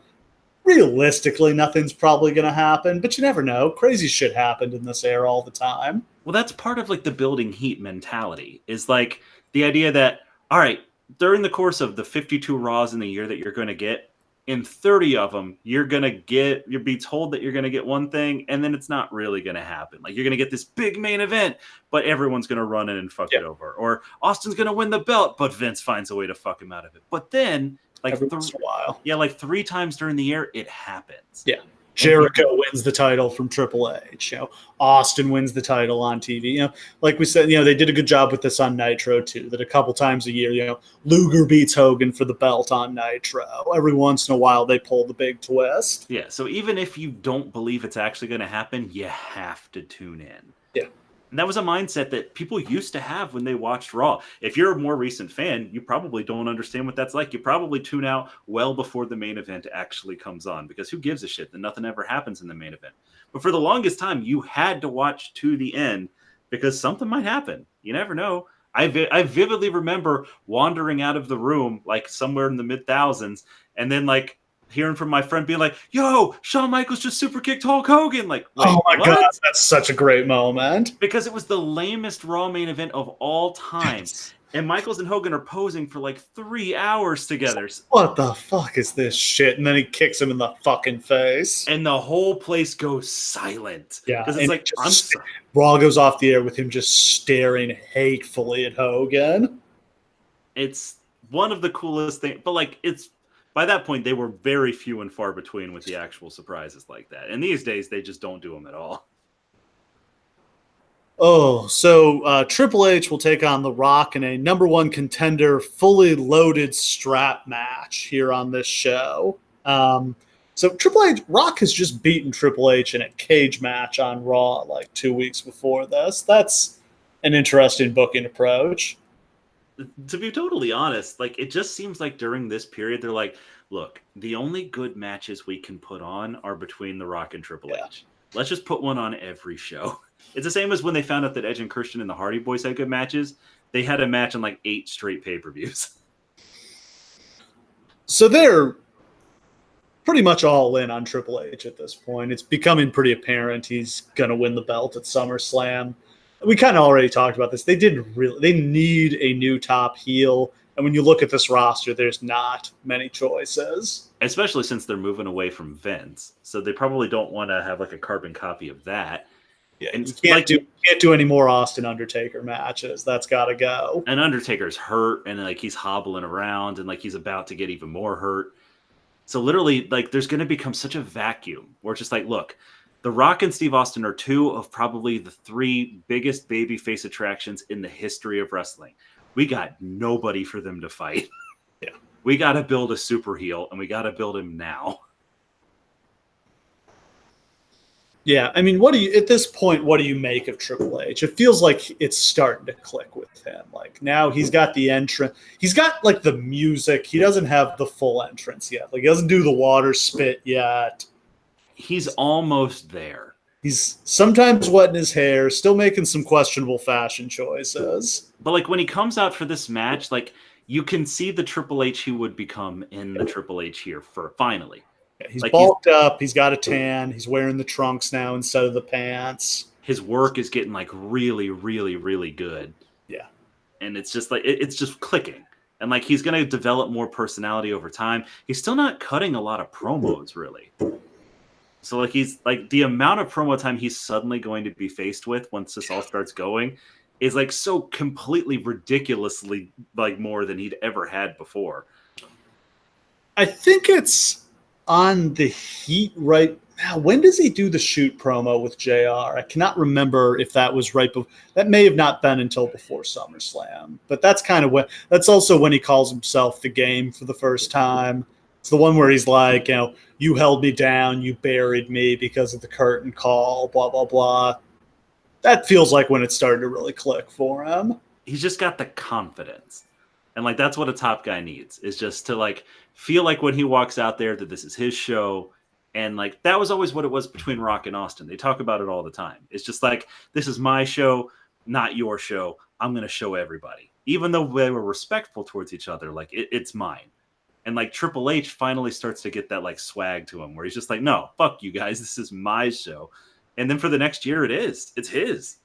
realistically nothing's probably going to happen, but you never know. Crazy shit happened in this era all the time. Well, that's part of like the building heat mentality is like the idea that, all right, during the course of the 52 Raws in the year that you're going to get, in 30 of them, you'll be told that you're going to get one thing, and then it's not really going to happen. Like, you're going to get this big main event, but everyone's going to run in and fuck it over. Or Austin's going to win the belt, but Vince finds a way to fuck him out of it. But then, like, every once in a while. Yeah, like 3 times during the year, it happens. Yeah. Jericho wins the title from Triple H. You know, Austin wins the title on TV. You know, like we said, you know, they did a good job with this on Nitro too. That a couple times a year, you know, Luger beats Hogan for the belt on Nitro. Every once in a while, they pull the big twist. Yeah. So even if you don't believe it's actually going to happen, you have to tune in. Yeah. And that was a mindset that people used to have when they watched Raw. If you're a more recent fan, you probably don't understand what that's like. You probably tune out well before the main event actually comes on, because who gives a shit that nothing ever happens in the main event? But for the longest time, you had to watch to the end because something might happen. You never know. I vividly remember wandering out of the room like somewhere in the mid-thousands, and then like hearing from my friend being like, yo, Shawn Michaels just super kicked Hulk Hogan. Like, oh my God, that's such a great moment. Because it was the lamest Raw main event of all time. Yes. And Michaels and Hogan are posing for like 3 hours together. What the fuck is this shit? And then he kicks him in the fucking face. And the whole place goes silent. Yeah. Because it's like, Raw goes off the air with him just staring hatefully at Hogan. It's one of the coolest things. But like, by that point, they were very few and far between with the actual surprises like that. And these days, they just don't do them at all. Oh, so Triple H will take on The Rock in a number 1 contender, fully loaded strap match here on this show. So Rock has just beaten Triple H in a cage match on Raw like 2 weeks before this. That's an interesting booking approach. To be totally honest, like, it just seems like during this period, they're like, look, the only good matches we can put on are between The Rock and Triple H. Let's just put one on every show. It's the same as when they found out that Edge and Christian and the Hardy Boys had good matches. They had a match on like 8 straight pay-per-views. So they're pretty much all in on Triple H at this point. It's becoming pretty apparent he's going to win the belt at SummerSlam. We kind of already talked about this. They need a new top heel. And when you look at this roster, there's not many choices. Especially since they're moving away from Vince. So they probably don't want to have like a carbon copy of that. Yeah, and you can't do any more Austin Undertaker matches. That's got to go. And Undertaker's hurt, and like he's hobbling around, and like he's about to get even more hurt. So literally, like, there's going to become such a vacuum where it's just like, look, The Rock and Steve Austin are 2 of probably the 3 biggest babyface attractions in the history of wrestling. We got nobody for them to fight. Yeah, we got to build a super heel, and we got to build him now. Yeah, I mean, at this point, what do you make of Triple H? It feels like it's starting to click with him. Like, now he's got the entrance. He's got, like, the music. He doesn't have the full entrance yet. Like, he doesn't do the water spit yet. He's almost there. He's sometimes wetting his hair, still making some questionable fashion choices. But, like, when he comes out for this match, like, you can see the Triple H he would become in the Triple H here finally. Yeah, he's like, bulked up. He's got a tan. He's wearing the trunks now instead of the pants. His work is getting like really, really, really good. Yeah. And it's just like, it's just clicking. And like, he's going to develop more personality over time. He's still not cutting a lot of promos, really. So like, he's like, the amount of promo time he's suddenly going to be faced with once this all starts going is like so completely ridiculously like more than he'd ever had before. I think it's on the Heat right now. When does he do the shoot promo with JR? I cannot remember if that was right before. That may have not been until before SummerSlam, but that's kind of when. That's also when he calls himself the Game for the first time. It's the one where he's like, you know, you held me down, you buried me because of the curtain call, blah blah blah. That feels like when it started to really click for him. He's just got the confidence. And like, that's what a top guy needs, is just to like feel like when he walks out there that this is his show. And like, that was always what it was between Rock and Austin. They talk about it all the time. It's just like, this is my show, not your show. I'm going to show everybody. Even though they were respectful towards each other, like it's mine. And like Triple H finally starts to get that like swag to him where he's just like, no, fuck you guys. This is my show. And then for the next year, it's his.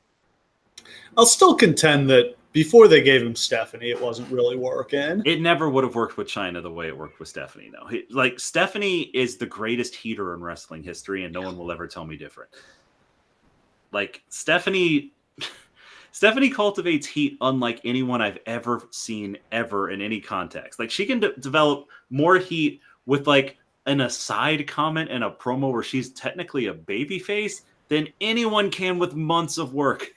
I'll still contend that before they gave him Stephanie, it wasn't really working. It never would have worked with China the way it worked with Stephanie, though. Like, Stephanie is the greatest heater in wrestling history, and no one will ever tell me different. Like, Stephanie cultivates heat unlike anyone I've ever seen ever in any context. Like, she can develop more heat with like an aside comment and a promo where she's technically a babyface than anyone can with months of work.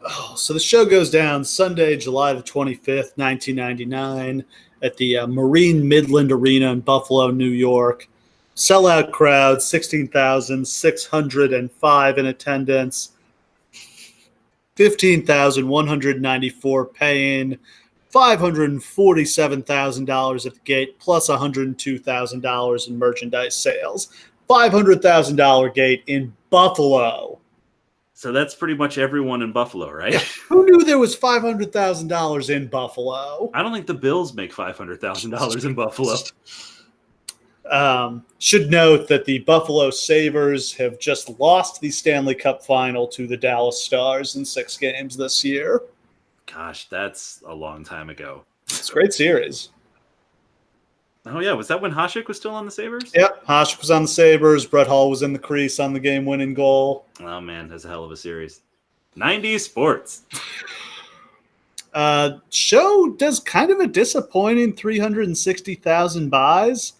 Oh, so the show goes down Sunday, July the 25th, 1999 at the Marine Midland Arena in Buffalo, New York. Sellout crowd, 16,605 in attendance, 15,194 paying, $547,000 at the gate, plus $102,000 in merchandise sales. $500,000 gate in Buffalo. So that's pretty much everyone in Buffalo, right? Who knew there was $500,000 in Buffalo? I don't think the Bills make $500,000 in Buffalo. Should note that the Buffalo Sabres have just lost the Stanley Cup final to the Dallas Stars in 6 games this year. Gosh, that's a long time ago. It's a great series. Oh, yeah. Was that when Hasek was still on the Sabres? Yep. Hasek was on the Sabres. Brett Hull was in the crease on the game-winning goal. Oh, man. That's a hell of a series. 90s sports. Show does kind of a disappointing 360,000 buys.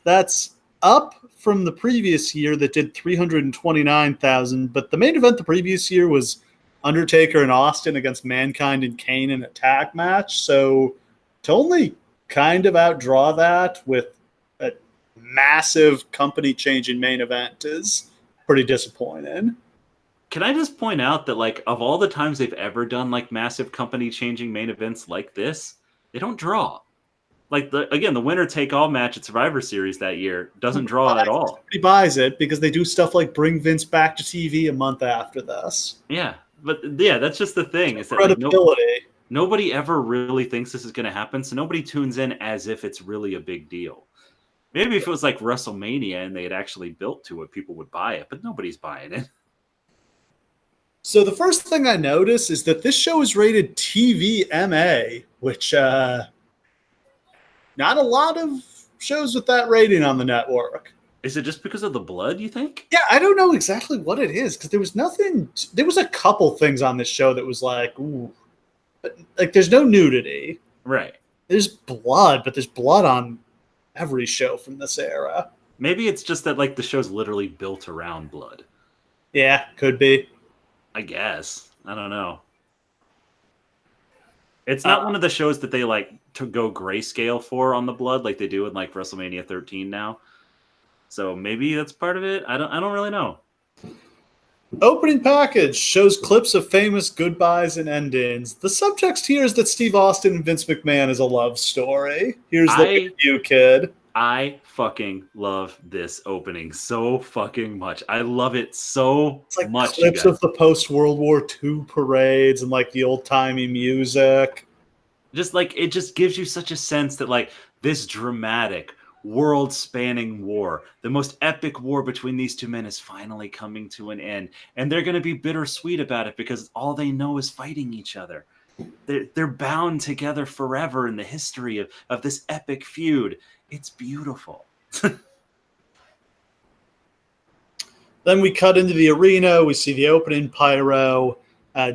That's up from the previous year that did 329,000. But the main event the previous year was Undertaker and Austin against Mankind and Kane in a tag match. So to only kind of outdraw that with a massive company-changing main event is pretty disappointing. Can I just point out that, like, of all the times they've ever done, like, massive company-changing main events like this, they don't draw. Like, the winner-take-all match at Survivor Series that year doesn't draw at all. He buys it because they do stuff like bring Vince back to TV a month after this. Yeah, but, yeah, that's just the thing. Is that, credibility. Like, nobody ever really thinks this is going to happen, so nobody tunes in as if it's really a big deal. Maybe if it was like WrestleMania and they had actually built to it, people would buy it, but nobody's buying it. So the first thing I notice is that this show is rated TVMA, which not a lot of shows with that rating on the network. Is it just because of the blood, you think? Yeah, I don't know exactly what it is, because there was nothing. There was a couple things on this show that was like, ooh. But, like, there's no nudity. Right. There's blood, but there's blood on every show from this era. Maybe it's just that, like, the show's literally built around blood. Yeah, could be. I guess. I don't know. It's not one of the shows that they, like, to go grayscale for on the blood like they do in, like, WrestleMania 13 now. So maybe that's part of it. I don't really know. Opening package shows clips of famous goodbyes and endings. The subtext here is that Steve Austin and Vince McMahon is a love story. Here's the you, kid. I fucking love this opening so fucking much. I love it so it's like much. Clips of the post-World War II parades and like the old-timey music. Just like, it just gives you such a sense that, like, this dramatic, world-spanning war, the most epic war between these two men, is finally coming to an end. And they're going to be bittersweet about it because all they know is fighting each other. They're bound together forever in the history of this epic feud. It's beautiful. Then we cut into the arena. We see the opening pyro.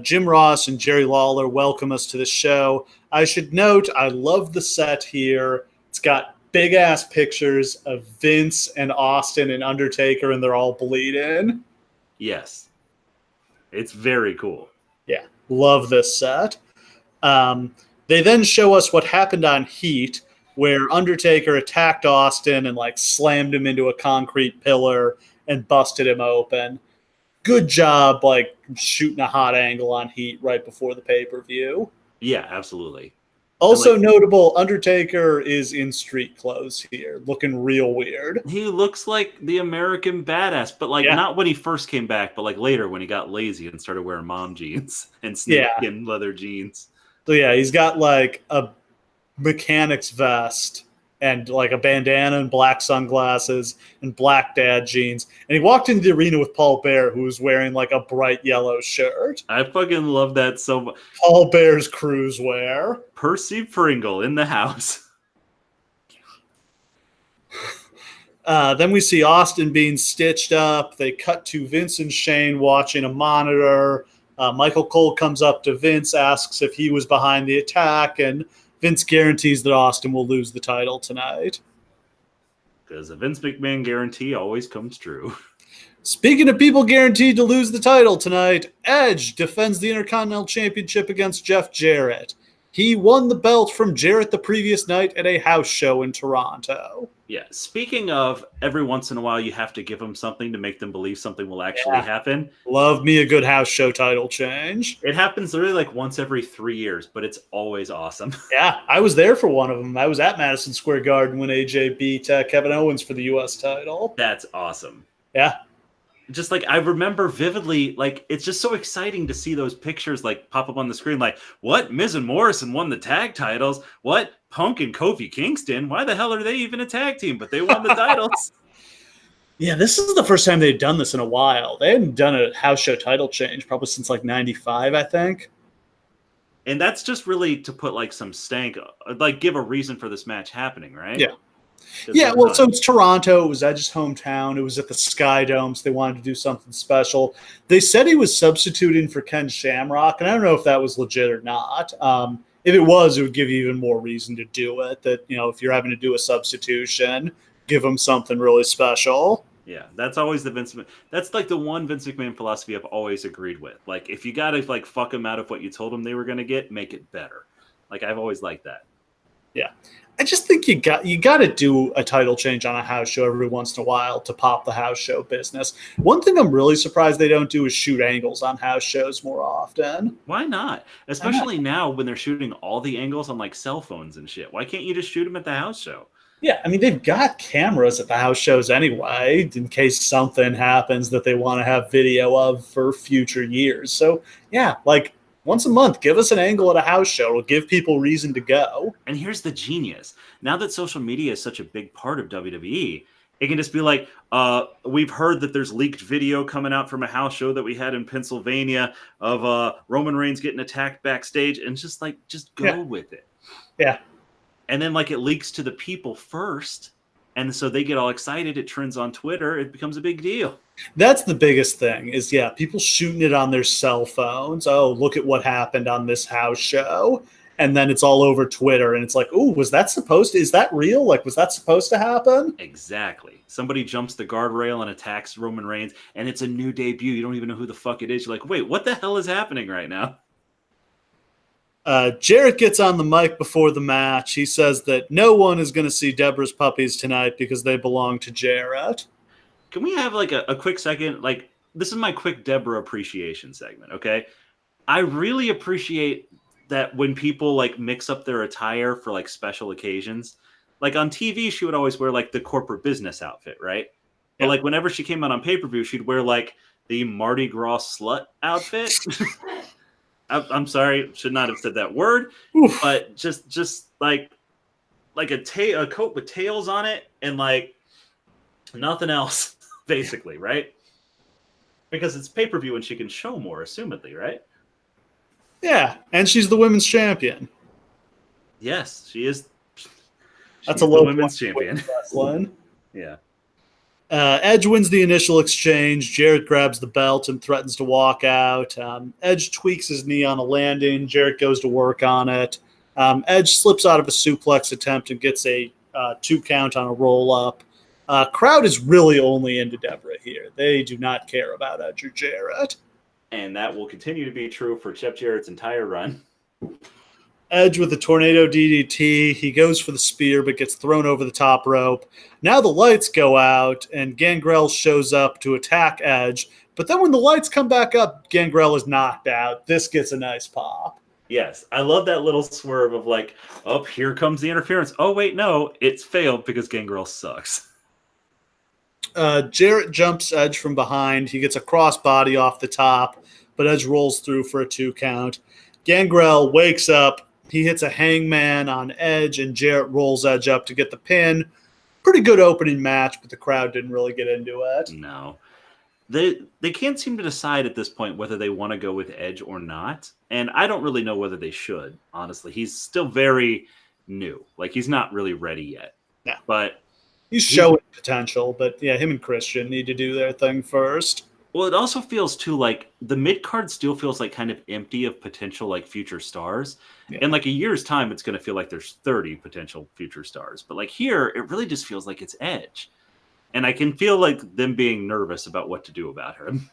Jim Ross and Jerry Lawler welcome us to the show. I should note, I love the set here. It's got big-ass pictures of Vince and Austin and Undertaker, and they're all bleeding. Yes. It's very cool. Yeah, love this set. They then show us what happened on Heat, where Undertaker attacked Austin and like slammed him into a concrete pillar and busted him open. Good job, like shooting a hot angle on Heat right before the pay-per-view. Yeah, absolutely. Also notable, Undertaker is in street clothes here, looking real weird. He looks like the American Badass, but like not when he first came back, but like later when he got lazy and started wearing mom jeans and snakeskin leather jeans. So yeah, he's got like a mechanic's vest and like a bandana and black sunglasses and black dad jeans. And he walked into the arena with Paul Bear, who was wearing like a bright yellow shirt. I fucking love that so much. Paul Bear's cruise wear. Percy Pringle in the house. Then we see Austin being stitched up. They cut to Vince and Shane watching a monitor. Michael Cole comes up to Vince, asks if he was behind the attack, and Vince guarantees that Austin will lose the title tonight. Because a Vince McMahon guarantee always comes true. Speaking of people guaranteed to lose the title tonight, Edge defends the Intercontinental Championship against Jeff Jarrett. He won the belt from Jarrett the previous night at a house show in Toronto. Yeah, speaking of, every once in a while you have to give them something to make them believe something will actually happen. Love me a good house show title change. It happens literally like once every 3 years, but it's always awesome. Yeah, I was there for one of them. I was at Madison Square Garden when AJ beat Kevin Owens for the U.S. title. That's awesome. Yeah. Just like I remember vividly, like it's just so exciting to see those pictures like pop up on the screen. Like, what? Miz and Morrison won the tag titles. What? Punk and Kofi Kingston? Why the hell are they even a tag team? But they won the titles. Yeah, this is the first time they've done this in a while. They hadn't done a house show title change probably since like 95, I think. And that's just really to put like some stank, like give a reason for this match happening, right? Yeah. Yeah, well, so it's Toronto. It was Edge's hometown. It was at the Sky Dome, so they wanted to do something special. They said he was substituting for Ken Shamrock, and I don't know if that was legit or not. If it was, it would give you even more reason to do it. That, you know, if you're having to do a substitution, give them something really special. Yeah, that's always the Vince. That's like the one Vince McMahon philosophy I've always agreed with. Like, if you got to like fuck them out of what you told them they were going to get, make it better. Like, I've always liked that. Yeah. I just think you got to do a title change on a house show every once in a while to pop the house show business. One thing I'm really surprised they don't do is shoot angles on house shows more often. Why not? Especially now when they're shooting all the angles on like cell phones and shit. Why can't you just shoot them at the house show? Yeah, I mean, they've got cameras at the house shows anyway, in case something happens that they want to have video of for future years. So, yeah, like, once a month, give us an angle at a house show. It'll give people reason to go. And here's the genius. Now that social media is such a big part of WWE, it can just be like, we've heard that there's leaked video coming out from a house show that we had in Pennsylvania of Roman Reigns getting attacked backstage, and just go with it. Yeah. And then like it leaks to the people first, and so they get all excited. It trends on Twitter. It becomes a big deal. That's the biggest thing is, yeah, people shooting it on their cell phones. Oh, look at what happened on this house show. And then it's all over Twitter. And it's like, ooh, is that real? Like, was that supposed to happen? Exactly. Somebody jumps the guardrail and attacks Roman Reigns, and it's a new debut. You don't even know who the fuck it is. You're like, wait, what the hell is happening right now? Jarrett gets on the mic before the match. He says that no one is going to see Deborah's puppies tonight because they belong to Jarrett. Can we have like a quick second? Like, this is my quick Deborah appreciation segment, okay? I really appreciate that when people like mix up their attire for like special occasions. Like on TV, she would always wear like the corporate business outfit, right? But like whenever she came out on pay-per-view, she'd wear like the Mardi Gras slut outfit. I'm sorry, should not have said that word. Oof. But just like a coat with tails on it and like nothing else. Basically, right? Because it's pay-per-view and she can show more, assumedly, right? Yeah, and she's the women's champion. Yes, she is. That's a low women's champion. Yeah. Edge wins the initial exchange. Jarrett grabs the belt and threatens to walk out. Edge tweaks his knee on a landing. Jarrett goes to work on it. Edge slips out of a suplex attempt and gets a 2 count on a roll-up. Crowd is really only into Deborah here. They do not care about Edge or Jarrett. And that will continue to be true for Jeff Jarrett's entire run. Edge with the tornado DDT. He goes for the spear, but gets thrown over the top rope. Now the lights go out, and Gangrel shows up to attack Edge. But then when the lights come back up, Gangrel is knocked out. This gets a nice pop. Yes, I love that little swerve of like, oh, here comes the interference. Oh, wait, no, it's failed because Gangrel sucks. Jarrett jumps Edge from behind. He gets a crossbody off the top, but Edge rolls through for a 2 count. Gangrel wakes up, He hits a hangman on Edge, and Jarrett rolls Edge up to get the pin. Pretty good opening match, but the crowd didn't really get into it. No. They can't seem to decide at this point whether they want to go with Edge or not. And I don't really know whether they should, honestly. He's still very new. Like, he's not really ready yet. Yeah. But he's showing potential, but yeah, him and Christian need to do their thing first. Well, it also feels too like the mid card still feels like kind of empty of potential like future stars. Yeah. In like a year's time, it's going to feel like there's 30 potential future stars. But like here, it really just feels like it's Edge. And I can feel like them being nervous about what to do about him.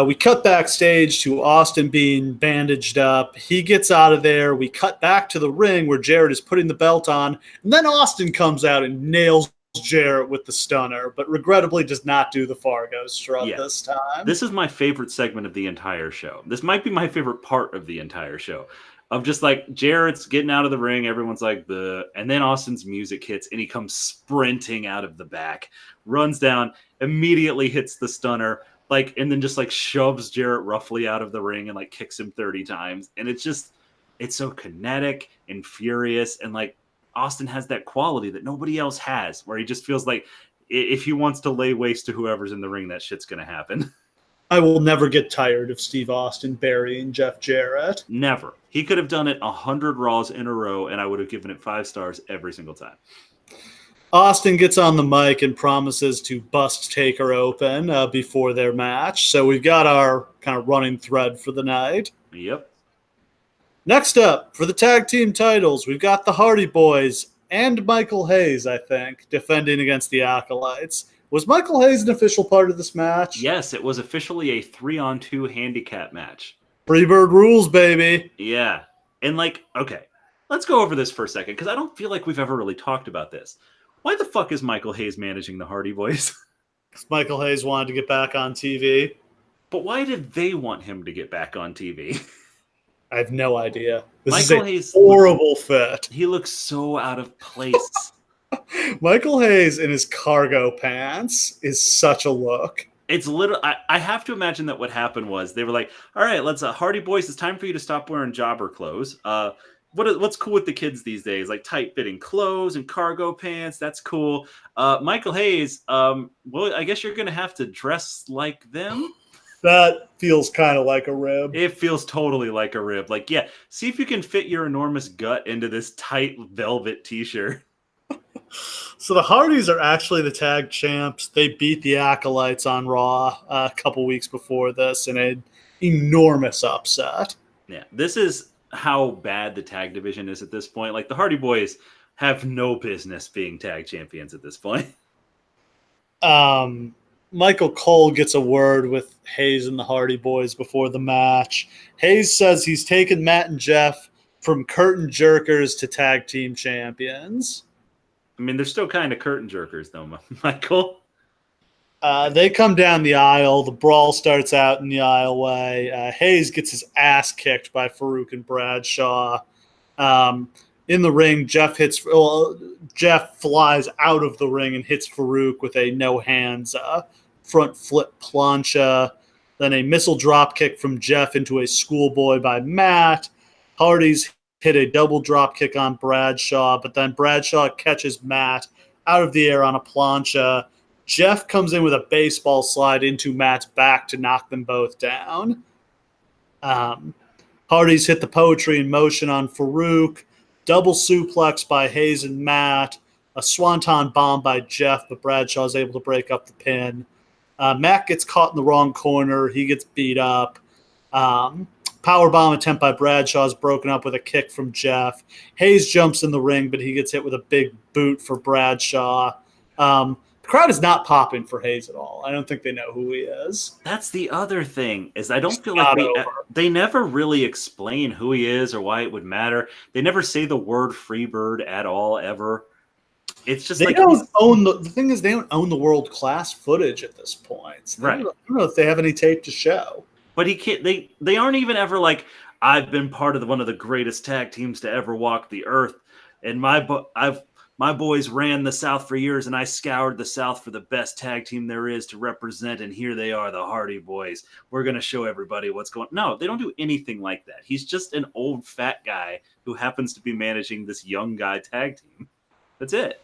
We cut backstage to Austin being bandaged up. He gets out of there. We cut back to the ring where Jarrett is putting the belt on. And then Austin comes out and nails Jarrett with the stunner, but regrettably does not do the Fargo strut this time. This is my favorite segment of the entire show. This might be my favorite part of the entire show. Of just like Jarrett's getting out of the ring, everyone's like and then Austin's music hits and he comes sprinting out of the back, runs down, immediately hits the stunner, like, and then just like shoves Jarrett roughly out of the ring and like kicks him 30 times. And it's so kinetic and furious. And like Austin has that quality that nobody else has, where he just feels like if he wants to lay waste to whoever's in the ring, that shit's going to happen. I will never get tired of Steve Austin burying Jeff Jarrett. Never. He could have done it 100 Raws in a row, and I would have given it 5 stars every single time. Austin gets on the mic and promises to bust Taker open before their match. So we've got our kind of running thread for the night. Yep. Next up, for the tag team titles, we've got the Hardy Boys and Michael Hayes, I think, defending against the Acolytes. Was Michael Hayes an official part of this match? Yes, it was officially a 3-on-2 handicap match. Freebird rules, baby. Yeah. And like, okay, let's go over this for a second, because I don't feel like we've ever really talked about this. Why the fuck is Michael Hayes managing the Hardy Boys? Because Michael Hayes wanted to get back on TV. But why did they want him to get back on TV? I have no idea. This Michael is a Hayes horrible fit. He looks so out of place. Michael Hayes in his cargo pants is such a look. It's literally, I have to imagine that what happened was they were like, all right, let's Hardy Boys, it's time for you to stop wearing jobber clothes. What's cool with the kids these days? Like tight fitting clothes and cargo pants. That's cool. Michael Hayes, well, I guess you're going to have to dress like them. That feels kind of like a rib. It feels totally like a rib. Like, yeah, see if you can fit your enormous gut into this tight velvet t-shirt. So the Hardys are actually the tag champs. They beat the Acolytes on Raw a couple weeks before this in an enormous upset. Yeah, this is how bad the tag division is at this point. Like, the Hardy Boys have no business being tag champions at this point. Michael Cole gets a word with Hayes and the Hardy Boys before the match. Hayes says he's taken Matt and Jeff from curtain jerkers to tag team champions. I mean, they're still kind of curtain jerkers, though, Michael. They come down the aisle. The brawl starts out in the aisleway. Hayes gets his ass kicked by Farouk and Bradshaw. In the ring, Jeff flies out of the ring and hits Farouk with a no hands front flip plancha. Then a missile drop kick from Jeff into a schoolboy by Matt. Hardy's hit a double drop kick on Bradshaw, but then Bradshaw catches Matt out of the air on a plancha. Jeff comes in with a baseball slide into Matt's back to knock them both down. Hardy's hit the poetry in motion on Farouk. Double suplex by Hayes and Matt. A swanton bomb by Jeff, but Bradshaw is able to break up the pin. Matt gets caught in the wrong corner. He gets beat up. Powerbomb attempt by Bradshaw is broken up with a kick from Jeff. Hayes jumps in the ring, but he gets hit with a big boot for Bradshaw. The crowd is not popping for Hayes at all. I don't think they know who he is. That's the other thing, is I don't feel like they never really explain who he is or why it would matter. They never say the word Freebird at all, ever. It's just they don't own the thing is they don't own the world-class footage at this point. So right. I don't know if they have any tape to show. But he can't. They aren't even ever like, I've been part of one of the greatest tag teams to ever walk the earth, and my My boys ran the South for years, and I scoured the South for the best tag team there is to represent, and here they are, the Hardy Boys. We're going to show everybody what's going on. No, they don't do anything like that. He's just an old fat guy who happens to be managing this young guy tag team. That's it.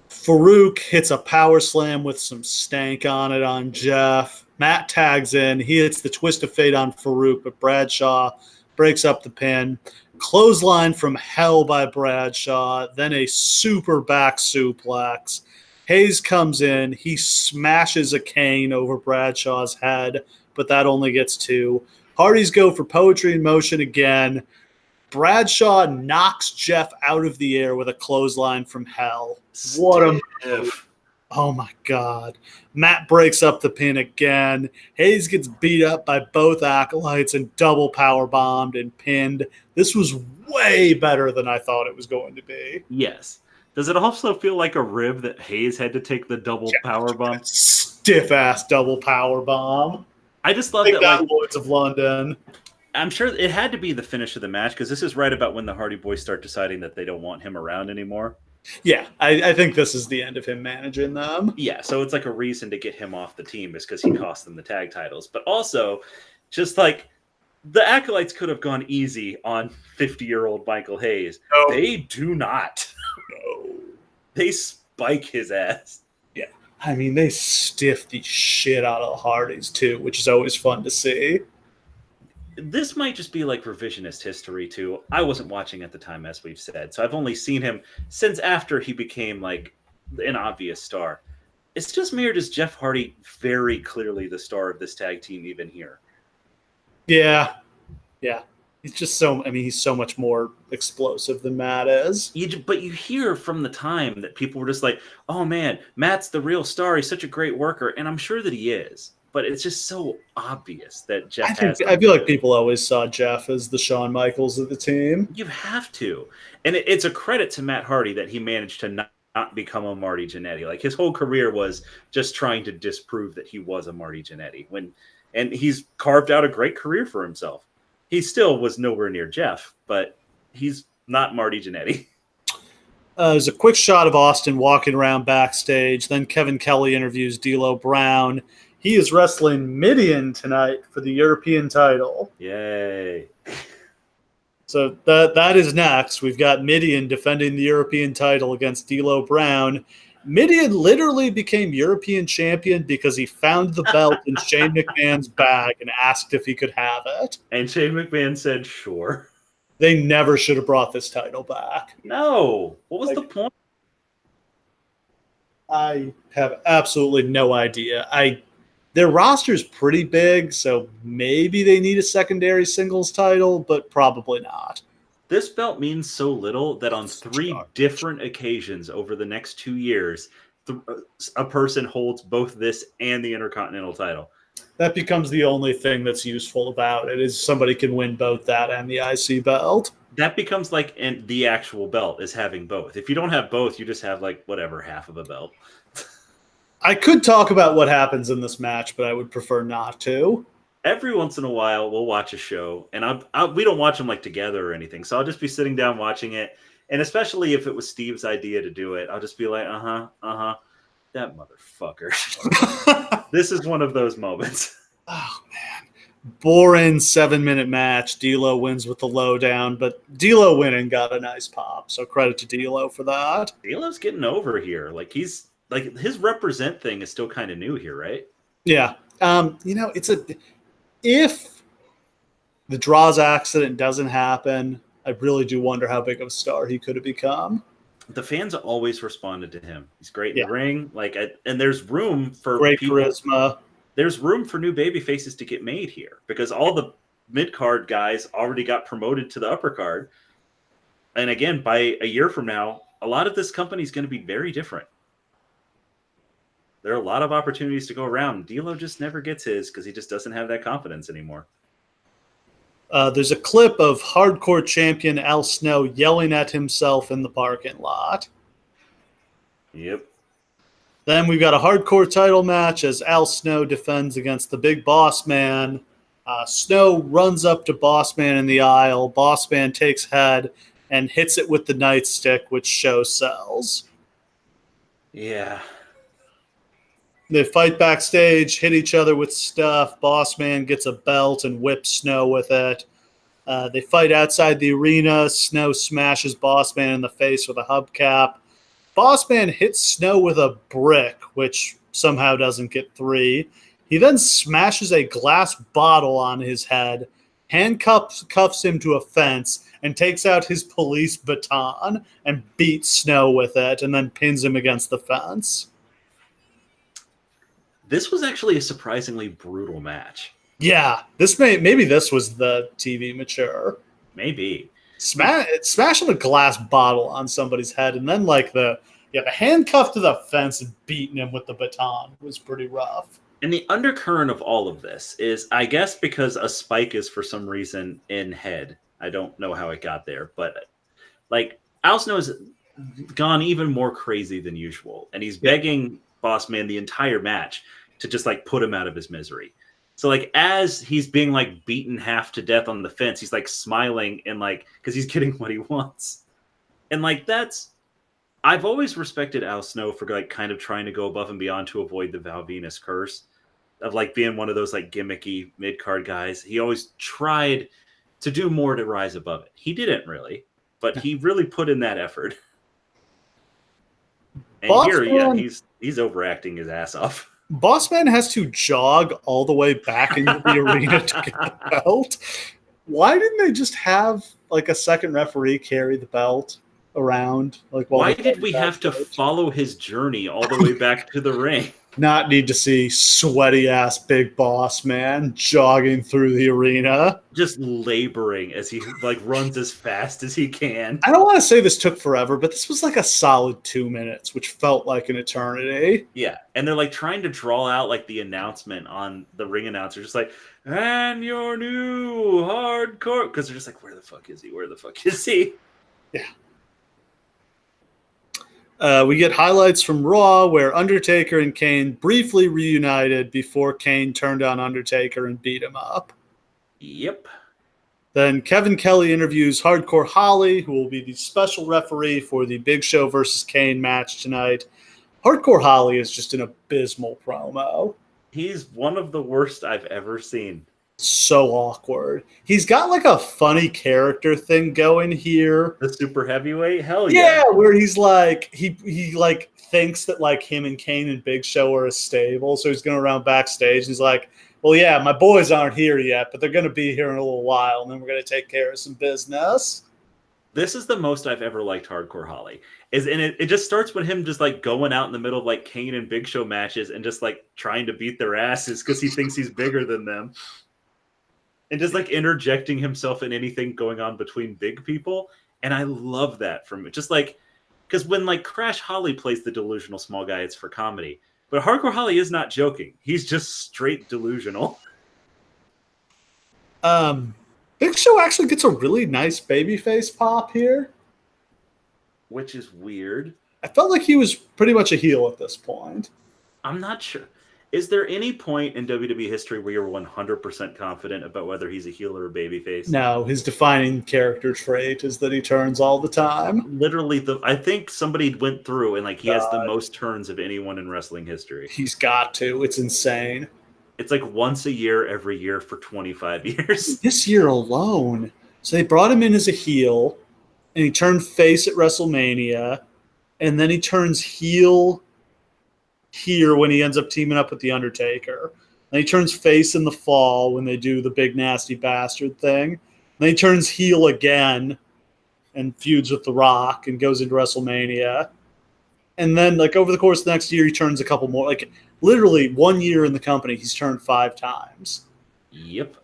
Farouk hits a power slam with some stank on it on Jeff. Matt tags in. He hits the twist of fate on Farouk, but Bradshaw breaks up the pin. Clothesline from hell by Bradshaw, then a super back suplex. Hayes comes in. He smashes a cane over Bradshaw's head, but that only gets 2. Hardys go for poetry in motion again. Bradshaw knocks Jeff out of the air with a clothesline from hell. What a move. Oh, my God. Matt breaks up the pin again. Hayes gets beat up by both acolytes and double powerbombed and pinned. This was way better than I thought it was going to be. Yes. Does it also feel like a rib that Hayes had to take the double powerbomb? Stiff-ass double powerbomb. I just love that. Like, Lords of London. I'm sure it had to be the finish of the match because this is right about when the Hardy Boys start deciding that they don't want him around anymore. Yeah, I think this is the end of him managing them. Yeah, so it's like a reason to get him off the team is because he cost them the tag titles. But also, just like the Acolytes could have gone easy on 50-year-old Michael Hayes. No. They do not. No. They spike his ass. Yeah, I mean, they stiff the shit out of the Hardys, too, which is always fun to see. This might just be like revisionist history too. I wasn't watching at the time, as we've said, so I've only seen him since after he became like an obvious star. It's just me, or does Jeff Hardy very clearly the star of this tag team even here? Yeah. He's just he's so much more explosive than Matt is. But you hear from the time that people were just like, oh man, Matt's the real star. He's such a great worker. And I'm sure that he is. But it's just so obvious that Jeff I feel like people always saw Jeff as the Shawn Michaels of the team. You have to. And it's a credit to Matt Hardy that he managed to not become a Marty Jannetty. Like, his whole career was just trying to disprove that he was a Marty Jannetty. And he's carved out a great career for himself. He still was nowhere near Jeff, but he's not Marty Jannetty. There's a quick shot of Austin walking around backstage. Then Kevin Kelly interviews D'Lo Brown. He is wrestling Midian tonight for the European title. Yay. So that is next. We've got Midian defending the European title against D'Lo Brown. Midian literally became European champion because he found the belt in Shane McMahon's bag and asked if he could have it. And Shane McMahon said, sure. They never should have brought this title back. No. What was the point? I have absolutely no idea. Their roster's pretty big, so maybe they need a secondary singles title, but probably not. This belt means so little that on 3 different occasions over the next 2 years, a person holds both this and the Intercontinental title. That becomes the only thing that's useful about it, is somebody can win both that and the IC belt. That becomes like the actual belt is having both. If you don't have both, you just have like whatever, half of a belt. I could talk about what happens in this match, but I would prefer not to. Every once in a while, we'll watch a show, and we don't watch them like together or anything. So I'll just be sitting down watching it, and especially if it was Steve's idea to do it, I'll just be like, that motherfucker. This is one of those moments. Oh man, boring 7-minute match. D'Lo wins with the lowdown, but D'Lo winning got a nice pop. So credit to D'Lo for that. D'Lo's getting over here. Like his represent thing is still kind of new here, right? Yeah. If the Draws accident doesn't happen, I really do wonder how big of a star he could have become. The fans always responded to him. He's great in the ring. And there's room for great charisma. There's room for new baby faces to get made here because all the mid-card guys already got promoted to the upper card. And again, by a year from now, a lot of this company is going to be very different. There are a lot of opportunities to go around. D'Lo just never gets his because he just doesn't have that confidence anymore. There's a clip of hardcore champion Al Snow yelling at himself in the parking lot. Yep. Then we've got a hardcore title match as Al Snow defends against the Big Boss Man. Snow runs up to Boss Man in the aisle. Boss Man takes head. and hits it with the nightstick, which Show sells. Yeah. They fight backstage, hit each other with stuff. Boss Man gets a belt and whips Snow with it. They fight outside the arena. Snow smashes Boss Man in the face with a hubcap. Boss Man hits Snow with a brick, which somehow doesn't get 3. He then smashes a glass bottle on his head, cuffs him to a fence, and takes out his police baton and beats Snow with it, and then pins him against the fence. This was actually a surprisingly brutal match. Yeah, maybe this was the TV mature. Maybe. Smashing a glass bottle on somebody's head, and then like the handcuff to the fence and beating him with the baton was pretty rough. And the undercurrent of all of this is, I guess, because a spike is for some reason in head. I don't know how it got there, but like Al Snow's gone even more crazy than usual, and he's begging Boss Man the entire match to just like put him out of his misery. So like as he's being like beaten half to death on the fence, he's like smiling and like because he's getting what he wants, and like that's. I've always respected Al Snow for like kind of trying to go above and beyond to avoid the Val Venus curse of like being one of those like gimmicky mid-card guys. He always tried to do more to rise above it. He didn't really, but he really put in that effort. And he's overacting his ass off. Boss Man has to jog all the way back into the arena to get the belt. Why didn't they just have like a second referee carry the belt around? Like, why did we have to follow his journey all the way back to the ring? Not need to see sweaty ass Big Boss Man jogging through the arena, just laboring as he like runs as fast as he can. I don't want to say this took forever, but this was like a solid 2 minutes, which felt like an eternity. Yeah, and they're like trying to draw out like the announcement on the ring announcer, just like, and your new hardcore, because they're just like, where the fuck is he? Where the fuck is he? Yeah. We get highlights from Raw where Undertaker and Kane briefly reunited before Kane turned on Undertaker and beat him up. Yep. Then Kevin Kelly interviews Hardcore Holly, who will be the special referee for the Big Show versus Kane match tonight. Hardcore Holly is just an abysmal promo. He's one of the worst I've ever seen. So awkward. He's got like a funny character thing going here. The super heavyweight? Hell yeah. Yeah, where he's like he like thinks that like him and Kane and Big Show are a stable, so he's going around backstage. He's like, well, yeah, my boys aren't here yet, but they're going to be here in a little while, and then we're going to take care of some business. This is the most I've ever liked Hardcore Holly. It just starts with him just like going out in the middle of like Kane and Big Show matches and just like trying to beat their asses because he thinks he's bigger than them. And just like interjecting himself in anything going on between big people. And I love that from it. Just like, because when like Crash Holly plays the delusional small guy, it's for comedy. But Hardcore Holly is not joking. He's just straight delusional. Big Show actually gets a really nice babyface pop here. Which is weird. I felt like he was pretty much a heel at this point. I'm not sure. Is there any point in WWE history where you're 100% confident about whether he's a heel or a babyface? No, his defining character trait is that he turns all the time. Literally, I think somebody went through and like he has the most turns of anyone in wrestling history. He's got to. It's insane. It's like once a year, every year for 25 years. This year alone. So they brought him in as a heel, and he turned face at WrestleMania, and then he turns heel here when he ends up teaming up with The Undertaker. Then he turns face in the fall when they do the big nasty bastard thing. Then he turns heel again and feuds with The Rock and goes into WrestleMania. And then like over the course of the next year, he turns a couple more. Like literally 1 year in the company, he's turned 5 times. Yep.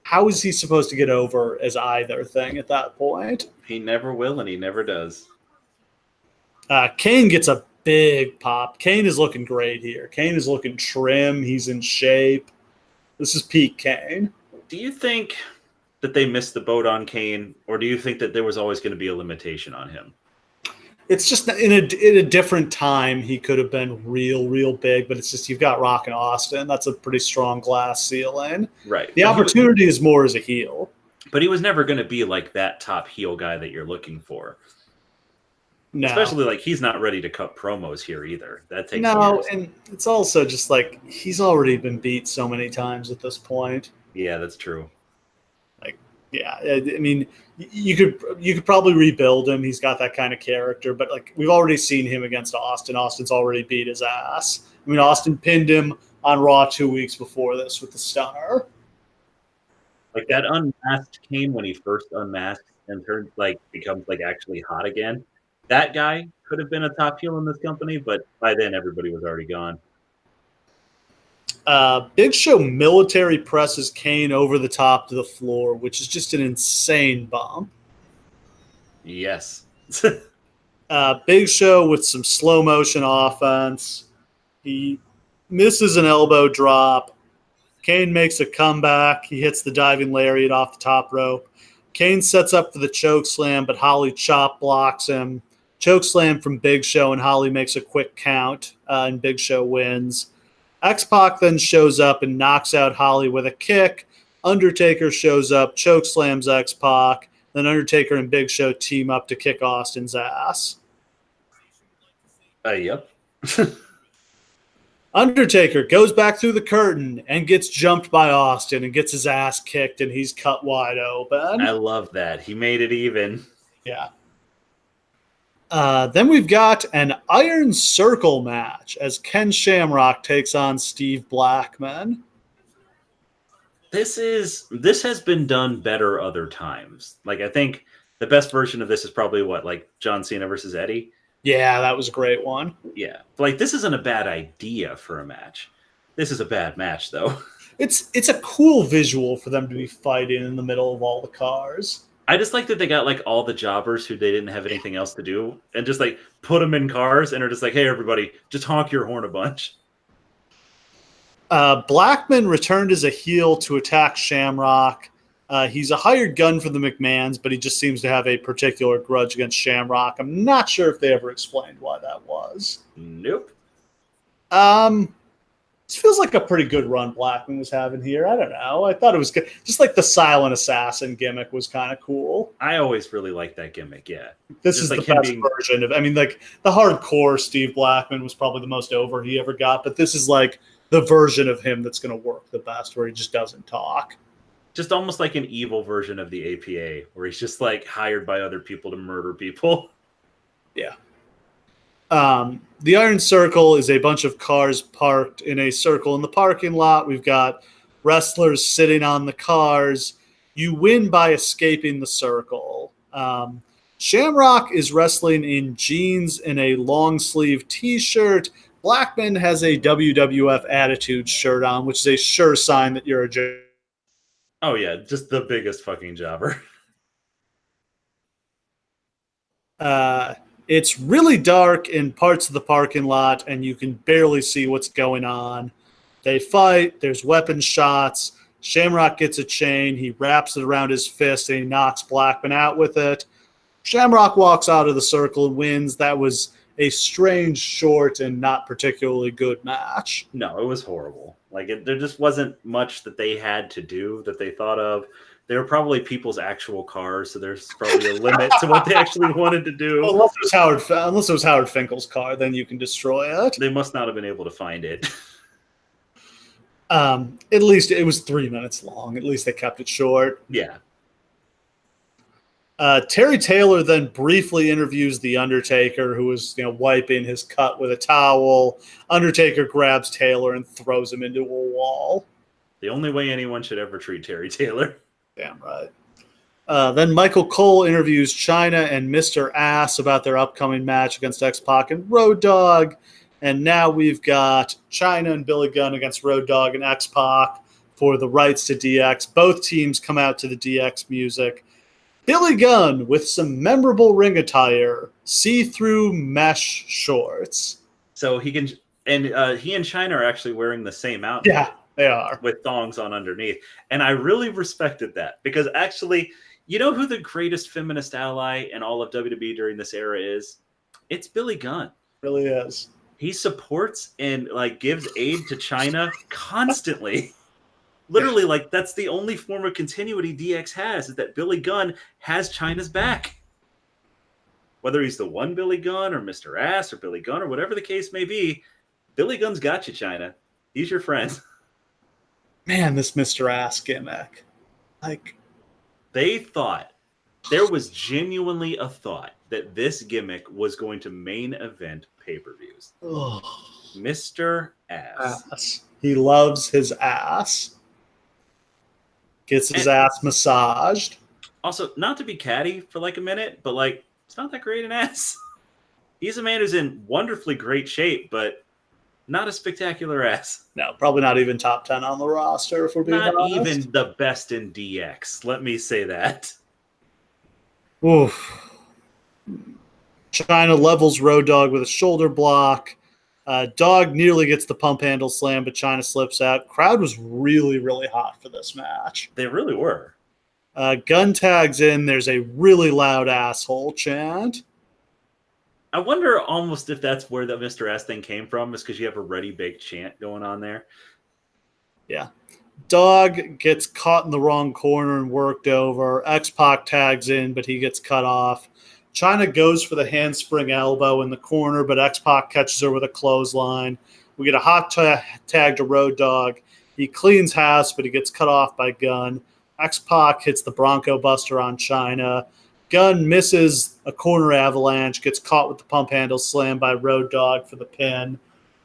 How is he supposed to get over as either thing at that point? He never will, and he never does. Kane gets a big pop. Kane is looking great here. Kane is looking trim. He's in shape. This is peak Kane. Do you think that they missed the boat on Kane, or do you think that there was always going to be a limitation on him? It's just in a different time he could have been real big, but it's just you've got Rock and Austin. That's a pretty strong glass ceiling. Right. The opportunity is more as a heel. But he was never going to be like that top heel guy that you're looking for. No. Especially like he's not ready to cut promos here either. That takes No, years. and it's also just like he's already been beat so many times at this point. Yeah, that's true. Yeah, I mean, you could probably rebuild him. He's got that kind of character, but like we've already seen him against Austin. Austin's already beat his ass. I mean, Austin pinned him on Raw 2 weeks before this with the stunner. Like that unmasked Kane when he first unmasked and turned like becomes like actually hot again. That guy could have been a top heel in this company, but by then everybody was already gone. Big Show military presses Kane over the top to the floor, which is just an insane bump. Yes. Big Show with some slow motion offense. He misses an elbow drop. Kane makes a comeback. He hits the diving lariat off the top rope. Kane sets up for the choke slam, but Holly chop blocks him. Choke slam from Big Show, and Holly makes a quick count, and Big Show wins. X-Pac then shows up and knocks out Holly with a kick. Undertaker shows up, choke slams X-Pac. Then Undertaker and Big Show team up to kick Austin's ass. Yep. Undertaker goes back through the curtain and gets jumped by Austin and gets his ass kicked, and he's cut wide open. I love that. He made it even. Yeah. Then we've got an Iron Circle match as Ken Shamrock takes on Steve Blackman. This has been done better other times. Like I think the best version of this is probably like John Cena versus Eddie. Yeah, that was a great one. Yeah. Like this isn't a bad idea for a match. This is a bad match though. It's a cool visual for them to be fighting in the middle of all the cars. I just like that they got like all the jobbers who they didn't have anything else to do and just like put them in cars and are just like, hey, everybody, just honk your horn a bunch. Blackman returned as a heel to attack Shamrock. He's a hired gun for the McMahons, but he just seems to have a particular grudge against Shamrock. I'm not sure if they ever explained why that was. Nope. This feels like a pretty good run Blackman was having here. I don't know. I thought it was good. Just like the silent assassin gimmick was kind of cool. I always really liked that gimmick, yeah. This Just is like the best version of, I mean, like the hardcore Steve Blackman was probably the most over he ever got, but this is like the version of him that's going to work the best, where he just doesn't talk. Just almost like an evil version of the APA, where he's just like hired by other people to murder people. Yeah. The Iron Circle is a bunch of cars parked in a circle in the parking lot. We've got wrestlers sitting on the cars. You win by escaping the circle. Shamrock is wrestling in jeans and a long sleeve t-shirt. Blackman has a WWF Attitude shirt on, which is a sure sign that you're a jerk. Oh yeah, just the biggest fucking jobber. It's really dark in parts of the parking lot, and you can barely see what's going on. They fight. There's weapon shots. Shamrock gets a chain. He wraps it around his fist, and he knocks Blackman out with it. Shamrock walks out of the circle and wins. That was a strange, short, and not particularly good match. No, it was horrible. Like there just wasn't much that they had to do that they thought of. They were probably people's actual cars, so there's probably a limit to what they actually wanted to do. Well, unless it was Howard Finkel's car, then you can destroy it. They must not have been able to find it. At least it was 3 minutes long. At least they kept it short. Yeah. Terry Taylor then briefly interviews The Undertaker, who was wiping his cut with a towel. Undertaker grabs Taylor and throws him into a wall. The only way anyone should ever treat Terry Taylor. Damn right. Then Michael Cole interviews Chyna and Mr. Ass about their upcoming match against X-Pac and Road Dogg. And now we've got Chyna and Billy Gunn against Road Dogg and X-Pac for the rights to DX. Both teams come out to the DX music. Billy Gunn with some memorable ring attire, see-through mesh shorts. So he can, and he and Chyna are actually wearing the same outfit. Yeah, they are. With thongs on underneath. And I really respected that because actually, you know who the greatest feminist ally in all of WWE during this era is? It's Billy Gunn. Really is. He supports and like gives aid to Chyna constantly. Literally, like, that's the only form of continuity DX has, is that Billy Gunn has China's back. Whether he's the one Billy Gunn or Mr. Ass or Billy Gunn or whatever the case may be, Billy Gunn's got you, China. He's your friend. Man, this Mr. Ass gimmick. Like, They thought, there was genuinely a thought that this gimmick was going to main event pay-per-views. ugh, Mr. Ass. ass. He loves his ass. Gets his And- ass massaged. Also, not to be catty for like a minute, but like, it's not that great an ass. He's a man who's in wonderfully great shape, but not a spectacular ass. No, probably not even top 10 on the roster, if we're being Not honest. even the best in DX. Let me say that. Oof. China levels Road Dogg with a shoulder block. Dog nearly gets the pump handle slam, but China slips out. Crowd was really, really hot for this match. They really were. Gun tags in. There's a really loud asshole chant. I wonder almost if that's where the Mr. S thing came from, is because you have a ready baked chant going on there. Yeah. Dog gets caught in the wrong corner and worked over. X-Pac tags in, but he gets cut off. China goes for the handspring elbow in the corner, but X-Pac catches her with a clothesline. We get a hot tag to Road Dogg. He cleans house, but he gets cut off by Gunn. X-Pac hits the Bronco Buster on China. Gunn misses a corner avalanche, gets caught with the pump handle slam by Road Dogg for the pin.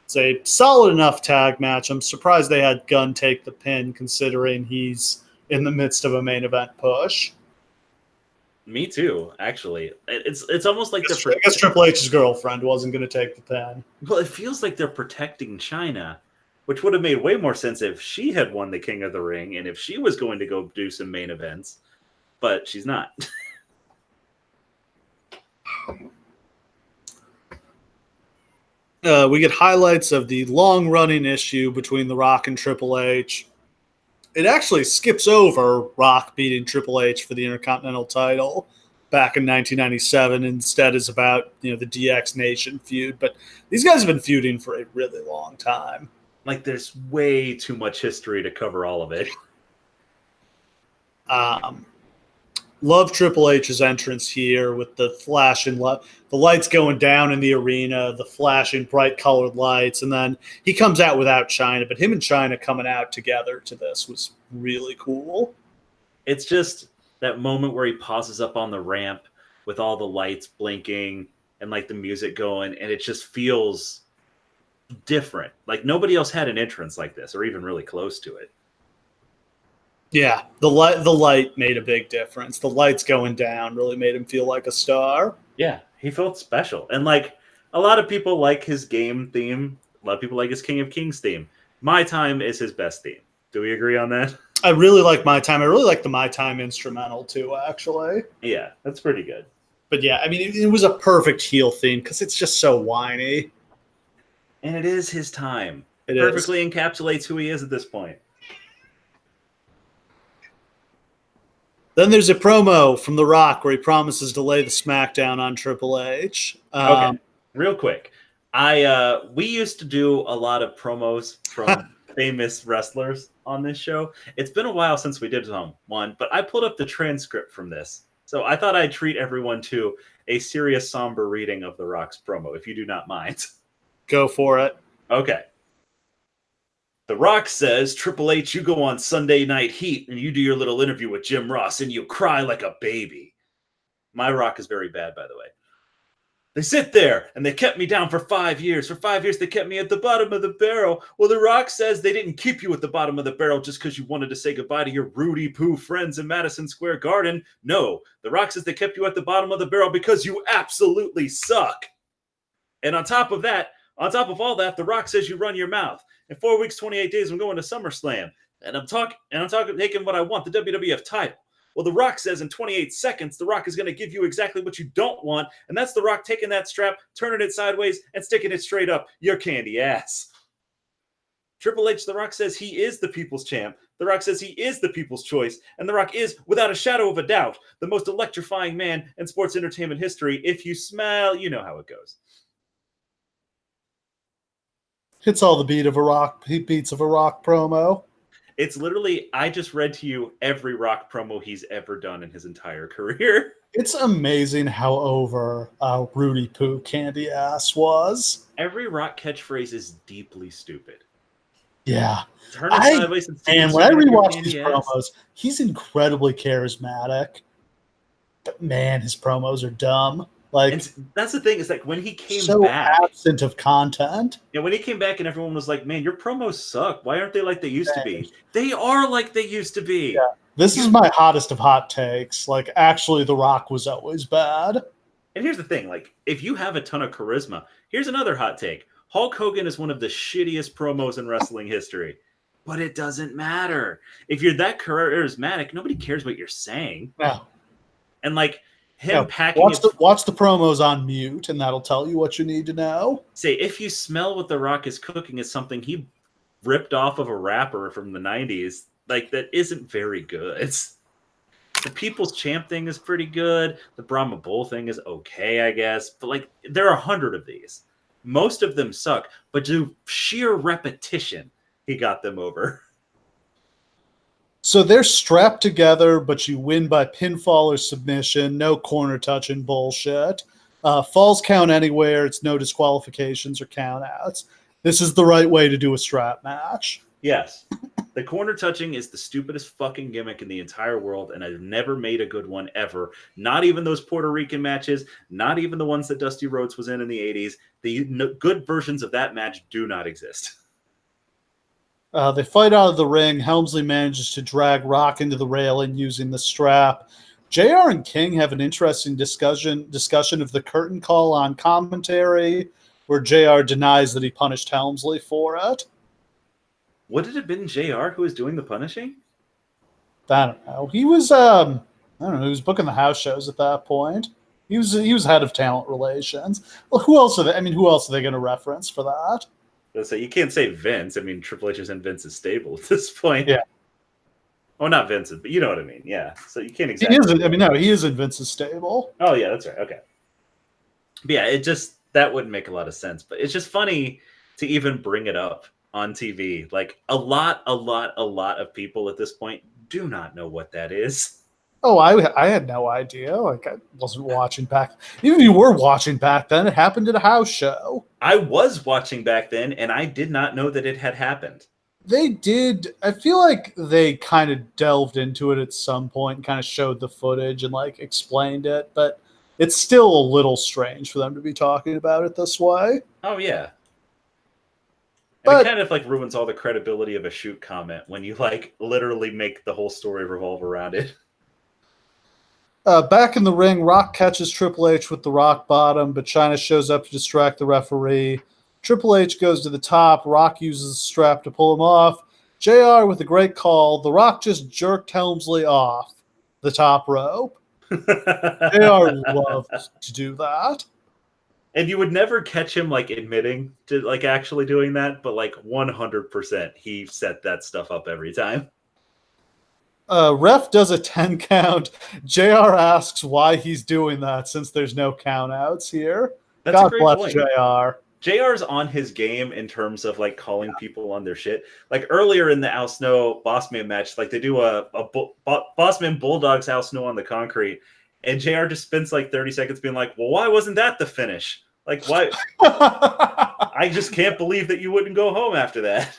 It's a solid enough tag match. I'm surprised they had Gunn take the pin, considering he's in the midst of a main event push. Me too, actually. It's almost like I guess Triple H's girlfriend wasn't going to take the pin. Well, it feels like they're protecting China, which would have made way more sense if she had won the King of the Ring and if she was going to go do some main events, but she's not. We get highlights of the long-running issue between The Rock and Triple H. It actually skips over Rock beating Triple H for the Intercontinental title back in 1997. Instead, is about the DX Nation feud. But these guys have been feuding for a really long time. Like, there's way too much history to cover all of it. Love Triple H's entrance here with the flashing the lights going down in the arena, the flashing bright colored lights, and then he comes out without China, but him and China coming out together to this was really cool. It's just that moment where he pauses up on the ramp with all the lights blinking and like the music going, and it just feels different. Like nobody else had an entrance like this or even really close to it. Yeah, the light made a big difference. The lights going down really made him feel like a star. Yeah, he felt special. And like a lot of people like his game theme. A lot of people like his King of Kings theme. My Time is his best theme. Do we agree on that? I really like My Time. I really like the My Time instrumental too, actually. Yeah, that's pretty good. But yeah, I mean, it was a perfect heel theme because it's just so whiny. And it is his time. It perfectly encapsulates who he is at this point. Then there's a promo from The Rock where he promises to lay the smackdown on Triple H. Okay, real quick. We used to do a lot of promos from famous wrestlers on this show. It's been a while since we did one, but I pulled up the transcript from this. So I thought I'd treat everyone to a serious, somber reading of The Rock's promo, if you do not mind. Go for it. Okay. The Rock says, Triple H, you go on Sunday Night Heat and you do your little interview with Jim Ross and you cry like a baby. My Rock is very bad, by the way. They sit there and they kept me down for 5 years. For 5 years, they kept me at the bottom of the barrel. Well, The Rock says they didn't keep you at the bottom of the barrel just because you wanted to say goodbye to your Rudy Poo friends in Madison Square Garden. No, The Rock says they kept you at the bottom of the barrel because you absolutely suck. And on top of all that, The Rock says you run your mouth. In 4 weeks, 28 days, I'm going to SummerSlam. And I'm talking taking what I want, the WWF title. Well, The Rock says in 28 seconds, The Rock is going to give you exactly what you don't want. And that's The Rock taking that strap, turning it sideways, and sticking it straight up your candy ass. Triple H, The Rock says he is the people's champ. The Rock says he is the people's choice. And The Rock is, without a shadow of a doubt, the most electrifying man in sports entertainment history. If you smell, you know how it goes. Hits all the beats of a Rock promo. It's literally, I just read to you every Rock promo he's ever done in his entire career. It's amazing how over Rudy Poo Candy Ass was. Every Rock catchphrase is deeply stupid. Yeah. Turn it sideways and stick And it when I straight up your rewatch candy these ass. promos, he's incredibly charismatic. But man, his promos are dumb. Like, And that's the thing, is like when he came so back, absent of content. when he came back and everyone was like, man, your promos suck. Why aren't they like they used to be? They are like they used to be. Yeah. This is my hottest of hot takes. Like, actually, The Rock was always bad. And here's the thing, like, if you have a ton of charisma, here's another hot take. Hulk Hogan is one of the shittiest promos in wrestling history. But it doesn't matter. If you're that charismatic, nobody cares what you're saying. No. And like him No. packing Watch the promos on mute, and that'll tell you what you need to know. say, if you smell what The Rock is cooking is something he ripped off of a rapper from the 90s, like that isn't very good. The People's Champ thing is pretty good. The Brahma Bull thing is okay, I guess. But like, there are 100 of these. Most of them suck, but due sheer repetition, he got them over. So they're strapped together, but you win by pinfall or submission. No corner touching bullshit. Falls count anywhere. It's no disqualifications or countouts. This is the right way to do a strap match. Yes. The corner touching is the stupidest fucking gimmick in the entire world, and I've never made a good one ever. Not even those Puerto Rican matches, not even the ones that Dusty Rhodes was in the 80s. The good versions of that match do not exist. They fight out of the ring. Helmsley manages to drag Rock into the railing using the strap. JR and King have an interesting discussion of the curtain call on commentary, where JR denies that he punished Helmsley for it. Would it have been JR who was doing the punishing? I don't know. He was I don't know, he was booking the house shows at that point. He was head of talent relations. Well, who else are they going to reference for that? So you can't say Vince. I mean, Triple H is in Vince's stable at this point. Yeah. Oh, not Vince's, but you know what I mean. Yeah. So you can't He exactly. he is in Vince's stable. Oh yeah, that's right. Okay. But yeah, that wouldn't make a lot of sense. But it's just funny to even bring it up on TV. Like a lot of people at this point do not know what that is. Oh, I had no idea. Like, I wasn't watching back. Even if you were watching back then, it happened at a house show. I was watching back then, and I did not know that it had happened. They did. I feel like they kind of delved into it at some point and kind of showed the footage and like explained it, but it's still a little strange for them to be talking about it this way. Oh yeah. But it kind of like ruins all the credibility of a shoot comment when you like literally make the whole story revolve around it. Back in the ring, Rock catches Triple H with the rock bottom, but Chyna shows up to distract the referee. Triple H goes to the top. Rock uses the strap to pull him off. JR with a great call. The Rock just jerked Helmsley off the top rope. JR loved to do that. And you would never catch him like admitting to like actually doing that, but like 100% he set that stuff up every time. Ref does a 10 count. JR asks why he's doing that since there's no count outs here. That's God a great bless point. JR. JR's on his game in terms of like calling people on their shit. Like earlier in the Al Snow Bossman match, like they do a Bossman Bulldogs Al Snow on the concrete, and JR just spends like 30 seconds being like, well, why wasn't that the finish? Like, why? I just can't believe that you wouldn't go home after that.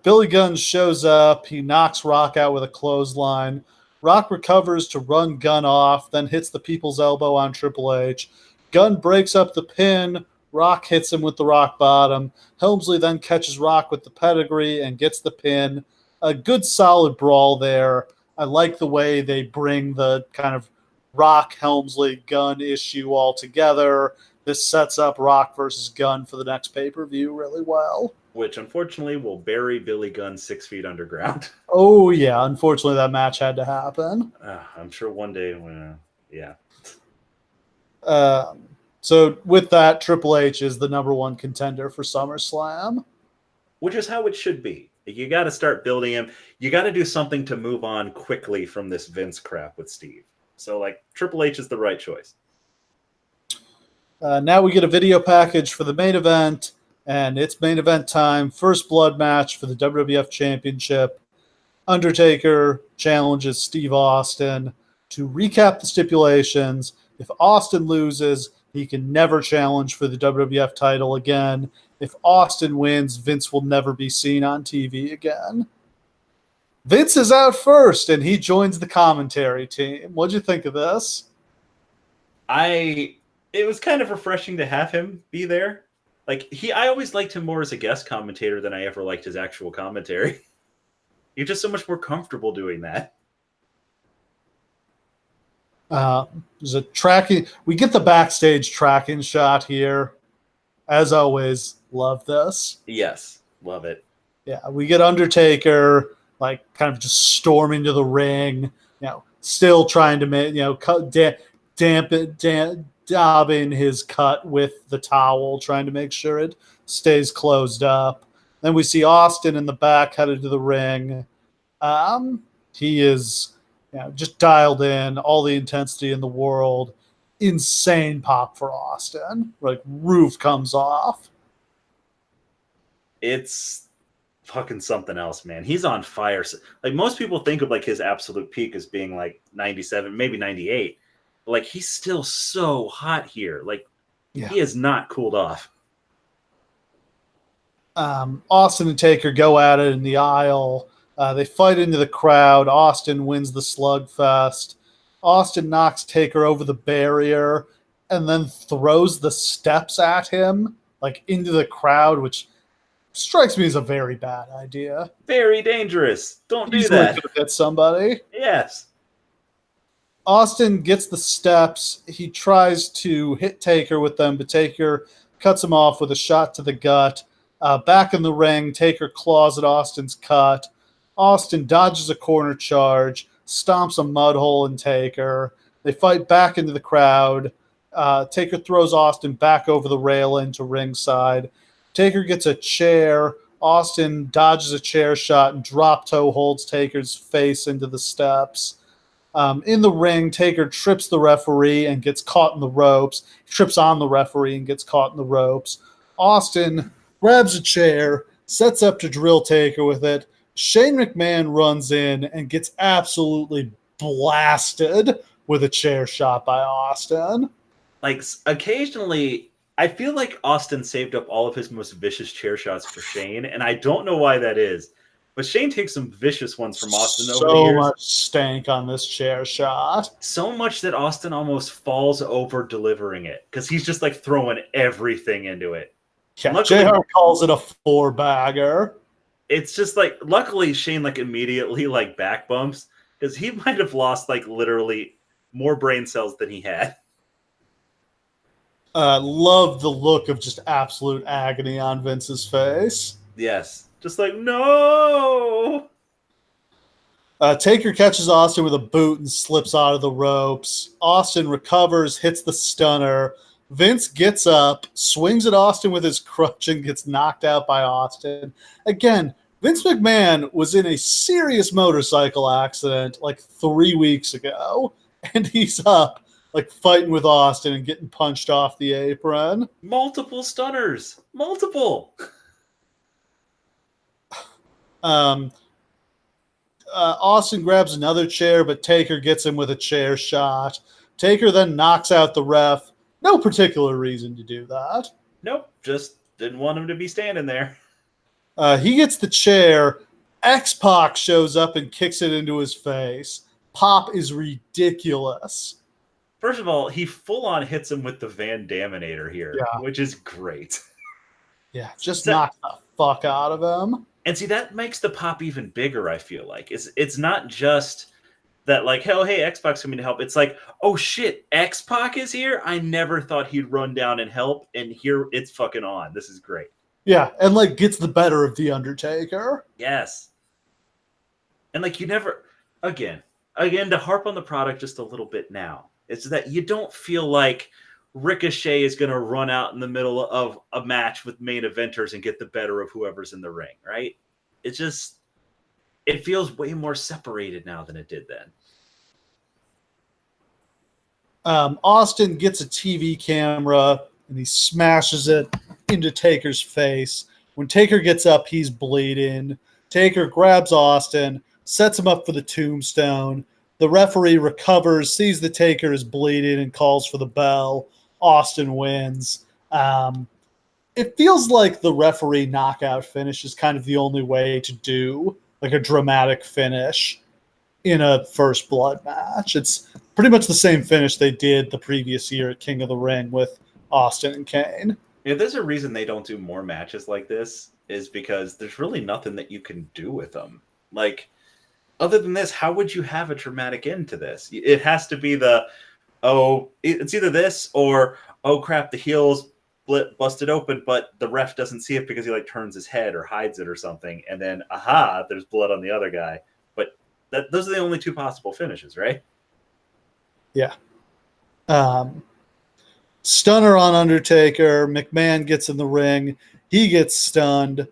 Billy Gunn shows up. He knocks Rock out with a clothesline. Rock recovers to run Gunn off, then hits the people's elbow on Triple H. Gunn breaks up the pin. Rock hits him with the rock bottom. Helmsley then catches Rock with the pedigree and gets the pin. A good solid brawl there. I like the way they bring the kind of Rock, Helmsley, Gunn issue all together. This sets up Rock versus Gunn for the next pay-per-view really well. Which unfortunately will bury Billy Gunn 6 feet underground. Oh, yeah. Unfortunately, that match had to happen. I'm sure one day, yeah. So with that, Triple H is the number one contender for SummerSlam. Which is how it should be. You got to start building him. You got to do something to move on quickly from this Vince crap with Steve. So, like, Triple H is the right choice. Now we get a video package for the main event. and it's main event time. First blood match for the WWF Championship. Undertaker challenges Steve Austin. To recap the stipulations, if Austin loses, he can never challenge for the WWF title again. If Austin wins, Vince will never be seen on TV again. Vince is out first, and he joins the commentary team. What'd you think of this? It was kind of refreshing to have him be there. I always liked him more as a guest commentator than I ever liked his actual commentary. You're just so much more comfortable doing that. There's a tracking. We get the backstage tracking shot here. As always, love this. Yes, love it. Yeah, we get Undertaker kind of just storming to the ring. Still trying to make dabbing his cut with the towel, trying to make sure it stays closed up. Then we see Austin in the back headed to the ring. He is just dialed in, all the intensity in the world. Insane pop for Austin. Roof comes off. It's fucking something else, man. He's on fire. Most people think of his absolute peak as being 97, maybe 98. But he's still so hot here. He has not cooled off. Austin and Taker go at it in the aisle. They fight into the crowd. Austin wins the slugfest. Austin knocks Taker over the barrier and then throws the steps at him, into the crowd, which strikes me as a very bad idea. Very dangerous. Don't do Easily that. could have hit somebody. Yes. Austin gets the steps. He tries to hit Taker with them, but Taker cuts him off with a shot to the gut. Back in the ring, Taker claws at Austin's cut. Austin dodges a corner charge, stomps a mud hole in Taker. They fight back into the crowd. Taker throws Austin back over the rail into ringside. Taker gets a chair. Austin dodges a chair shot and drop toe holds Taker's face into the steps. In the ring, Taker trips the referee and gets caught in the ropes. Trips on the referee and gets caught in the ropes. Austin grabs a chair, sets up to drill Taker with it. Shane McMahon runs in and gets absolutely blasted with a chair shot by Austin. Occasionally, I feel like Austin saved up all of his most vicious chair shots for Shane, and I don't know why that is. But Shane takes some vicious ones from Austin over the years. So much stank on this chair shot. So much that Austin almost falls over delivering it because he's just throwing everything into it. Yeah, luckily, JR calls it a 4-bagger. It's just luckily Shane immediately back bumps because he might have lost literally more brain cells than he had. Love the look of just absolute agony on Vince's face. Yes. Just no! Taker catches Austin with a boot and slips out of the ropes. Austin recovers, hits the stunner. Vince gets up, swings at Austin with his crutch, and gets knocked out by Austin. Again, Vince McMahon was in a serious motorcycle accident 3 weeks ago, and he's up fighting with Austin and getting punched off the apron. Multiple stunners. Multiple. Austin grabs another chair, but Taker gets him with a chair shot. Taker then knocks out the ref. No particular reason to do that. Nope, just didn't want him to be standing there. He gets the chair. X-Pac shows up and kicks it into his face. Pop is ridiculous. First of all, he full-on hits him with the Van Daminator here, which is great. Yeah, just knocks the fuck out of him. And see, that makes the pop even bigger, I feel like. It's not just that, oh, hey, X-Pac's coming to help. It's oh, shit, X-Pac is here? I never thought he'd run down and help, and here it's fucking on. This is great. Yeah, and, gets the better of The Undertaker. Yes. And, you never... Again, to harp on the product just a little bit now, it's that you don't feel like Ricochet is going to run out in the middle of a match with main eventers and get the better of whoever's in the ring, right? It feels way more separated now than it did then. Austin gets a TV camera and he smashes it into Taker's face. When Taker gets up, he's bleeding. Taker grabs Austin, sets him up for the tombstone. The referee recovers, sees the Taker is bleeding, and calls for the bell. Austin wins. It feels like the referee knockout finish is kind of the only way to do like a dramatic finish in a first blood match. It's pretty much the same finish they did the previous year at King of the Ring with Austin and Kane. Yeah, there's a reason they don't do more matches like this, is because there's really nothing that you can do with them. Like, other than this, how would you have a dramatic end to this? It has to be it's either this or, oh crap, the heel's busted open, but the ref doesn't see it because he like turns his head or hides it or something, and then there's blood on the other guy. But those are the only two possible finishes, right? Yeah. Stunner on Undertaker. McMahon gets in the ring. He gets stunned.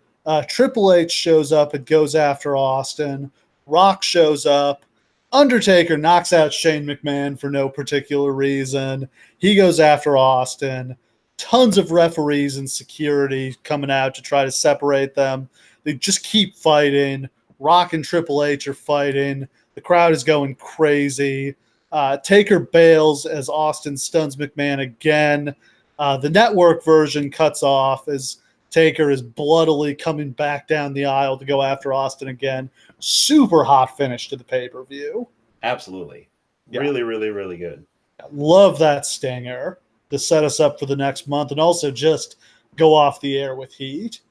Triple H shows up and goes after Austin. Rock shows up. Undertaker knocks out Shane McMahon for no particular reason. He goes after Austin. Tons of referees and security coming out to try to separate them. They just keep fighting. Rock and Triple H are fighting. The crowd is going crazy. Taker bails as Austin stuns McMahon again. The network version cuts off as Taker is bloodily coming back down the aisle to go after Austin again. Super hot finish to the pay-per-view. Absolutely. Yeah. Really, really, really good. Love that stinger to set us up for the next month and also just go off the air with heat.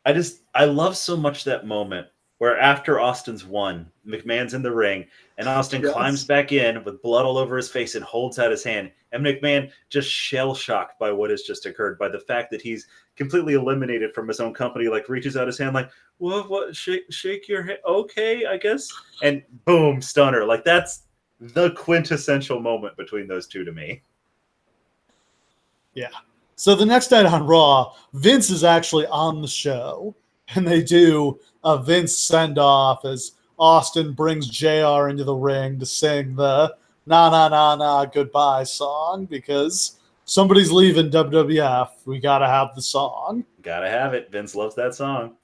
I love so much that moment where after Austin's won, McMahon's in the ring, and Austin climbs back in with blood all over his face and holds out his hand. And McMahon just shell-shocked by what has just occurred, by the fact that he's completely eliminated from his own company, like reaches out his hand like, what, shake your hand, okay, I guess. And boom, stunner. Like, that's the quintessential moment between those two to me. Yeah. So the next night on Raw, Vince is actually on the show, and they do a Vince send-off as Austin brings JR into the ring to sing the "Na Na Na Na Goodbye" song because somebody's leaving WWF. We gotta have the song. Gotta have it. Vince loves that song.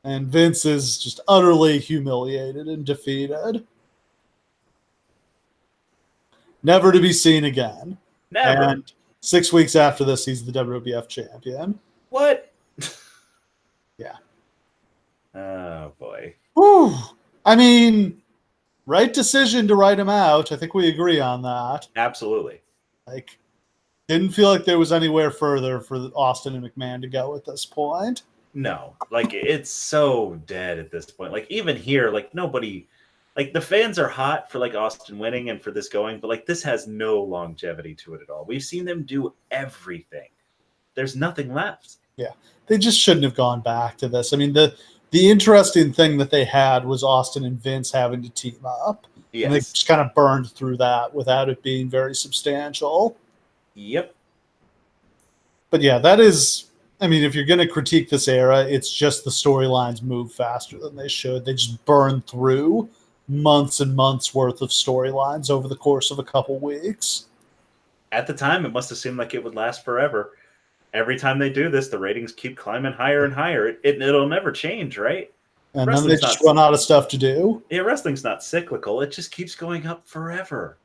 And Vince is just utterly humiliated and defeated. Never to be seen again. Never. And 6 weeks after this, he's the WWF champion. What? Yeah. Oh, boy. Whew. I mean, right decision to write him out. I think we agree on that. Absolutely. Like, didn't feel like there was anywhere further for Austin and McMahon to go at this point. No. Like, it's so dead at this point. Like, even here, like, nobody... Like, the fans are hot for, like, Austin winning and for this going, but, like, this has no longevity to it at all. We've seen them do everything. There's nothing left. Yeah. They just shouldn't have gone back to this. I mean, the interesting thing that they had was Austin and Vince having to team up. Yes. And they just kind of burned through that without it being very substantial. Yep. But, yeah, that is... I mean, if you're going to critique this era, it's just the storylines move faster than they should. They just burn through months and months worth of storylines over the course of a couple weeks. At the time, it must have seemed like it would last forever. Every time they do this, the ratings keep climbing higher and higher. It'll never change, right? And then they just run out of stuff to do. Yeah, wrestling's not cyclical. It just keeps going up forever.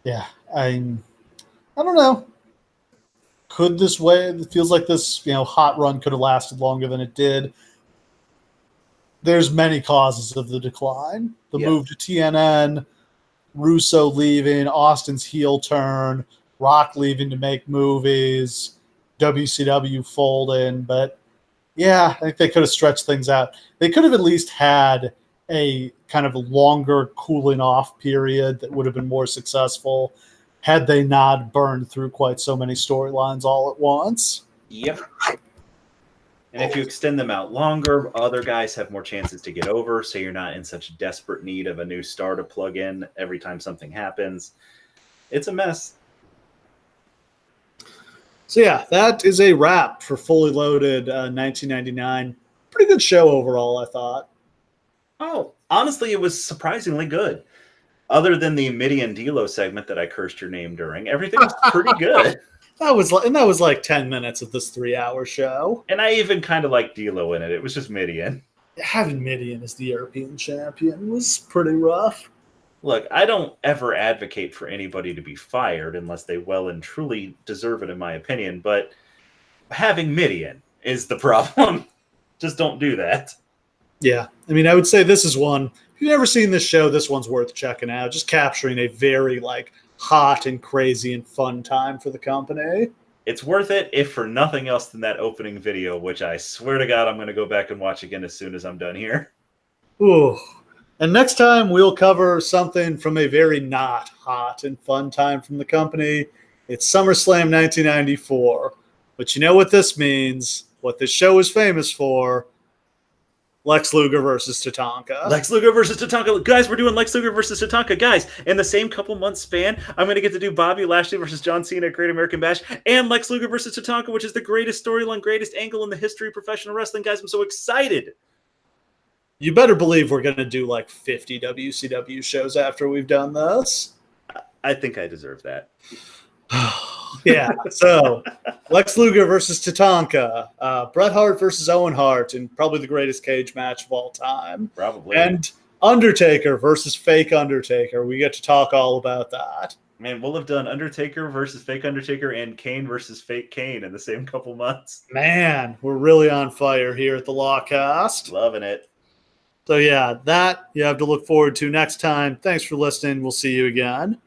Yeah, I don't know. Could this way? It feels like this, hot run could have lasted longer than it did. There's many causes of the decline. The move to TNN, Russo leaving, Austin's heel turn, Rock leaving to make movies, WCW folding. But, yeah, I think they could have stretched things out. They could have at least had a kind of longer cooling off period that would have been more successful had they not burned through quite so many storylines all at once. Yep. And if you extend them out longer, other guys have more chances to get over, so you're not in such desperate need of a new star to plug in every time something happens. It's a mess. So, yeah, that is a wrap for Fully Loaded 1999. Pretty good show overall, I thought. Oh, honestly, it was surprisingly good. Other than the Mitty and D'Lo segment that I cursed your name during, everything was pretty good. That was like 10 minutes of this 3-hour show. And I even kind of like D'Lo in it. It was just Midian. Having Midian as the European champion was pretty rough. Look, I don't ever advocate for anybody to be fired unless they well and truly deserve it, in my opinion. But having Midian is the problem. Just don't do that. Yeah. I mean, I would say this is one. If you've never seen this show, this one's worth checking out. Just capturing a very like hot and crazy and fun time for the company. It's worth it, if for nothing else than that opening video, which I swear to God I'm going to go back and watch again as soon as I'm done here. Ooh. And next time we'll cover something from a very not hot and fun time from the company. It's SummerSlam 1994. But you know what this means, what this show is famous for. Lex Luger versus Tatanka. Lex Luger versus Tatanka. Guys, we're doing Lex Luger versus Tatanka. Guys, in the same couple months span, I'm going to get to do Bobby Lashley versus John Cena at Great American Bash and Lex Luger versus Tatanka, which is the greatest storyline, greatest angle in the history of professional wrestling. Guys, I'm so excited. You better believe we're going to do like 50 WCW shows after we've done this. I think I deserve that. Yeah, so Lex Luger versus Tatanka, Bret Hart versus Owen Hart, and probably the greatest cage match of all time. Probably. And Undertaker versus fake Undertaker. We get to talk all about that. Man, we'll have done Undertaker versus fake Undertaker and Kane versus fake Kane in the same couple months. Man, we're really on fire here at the Lawcast. Loving it. So yeah, that you have to look forward to next time. Thanks for listening. We'll see you again.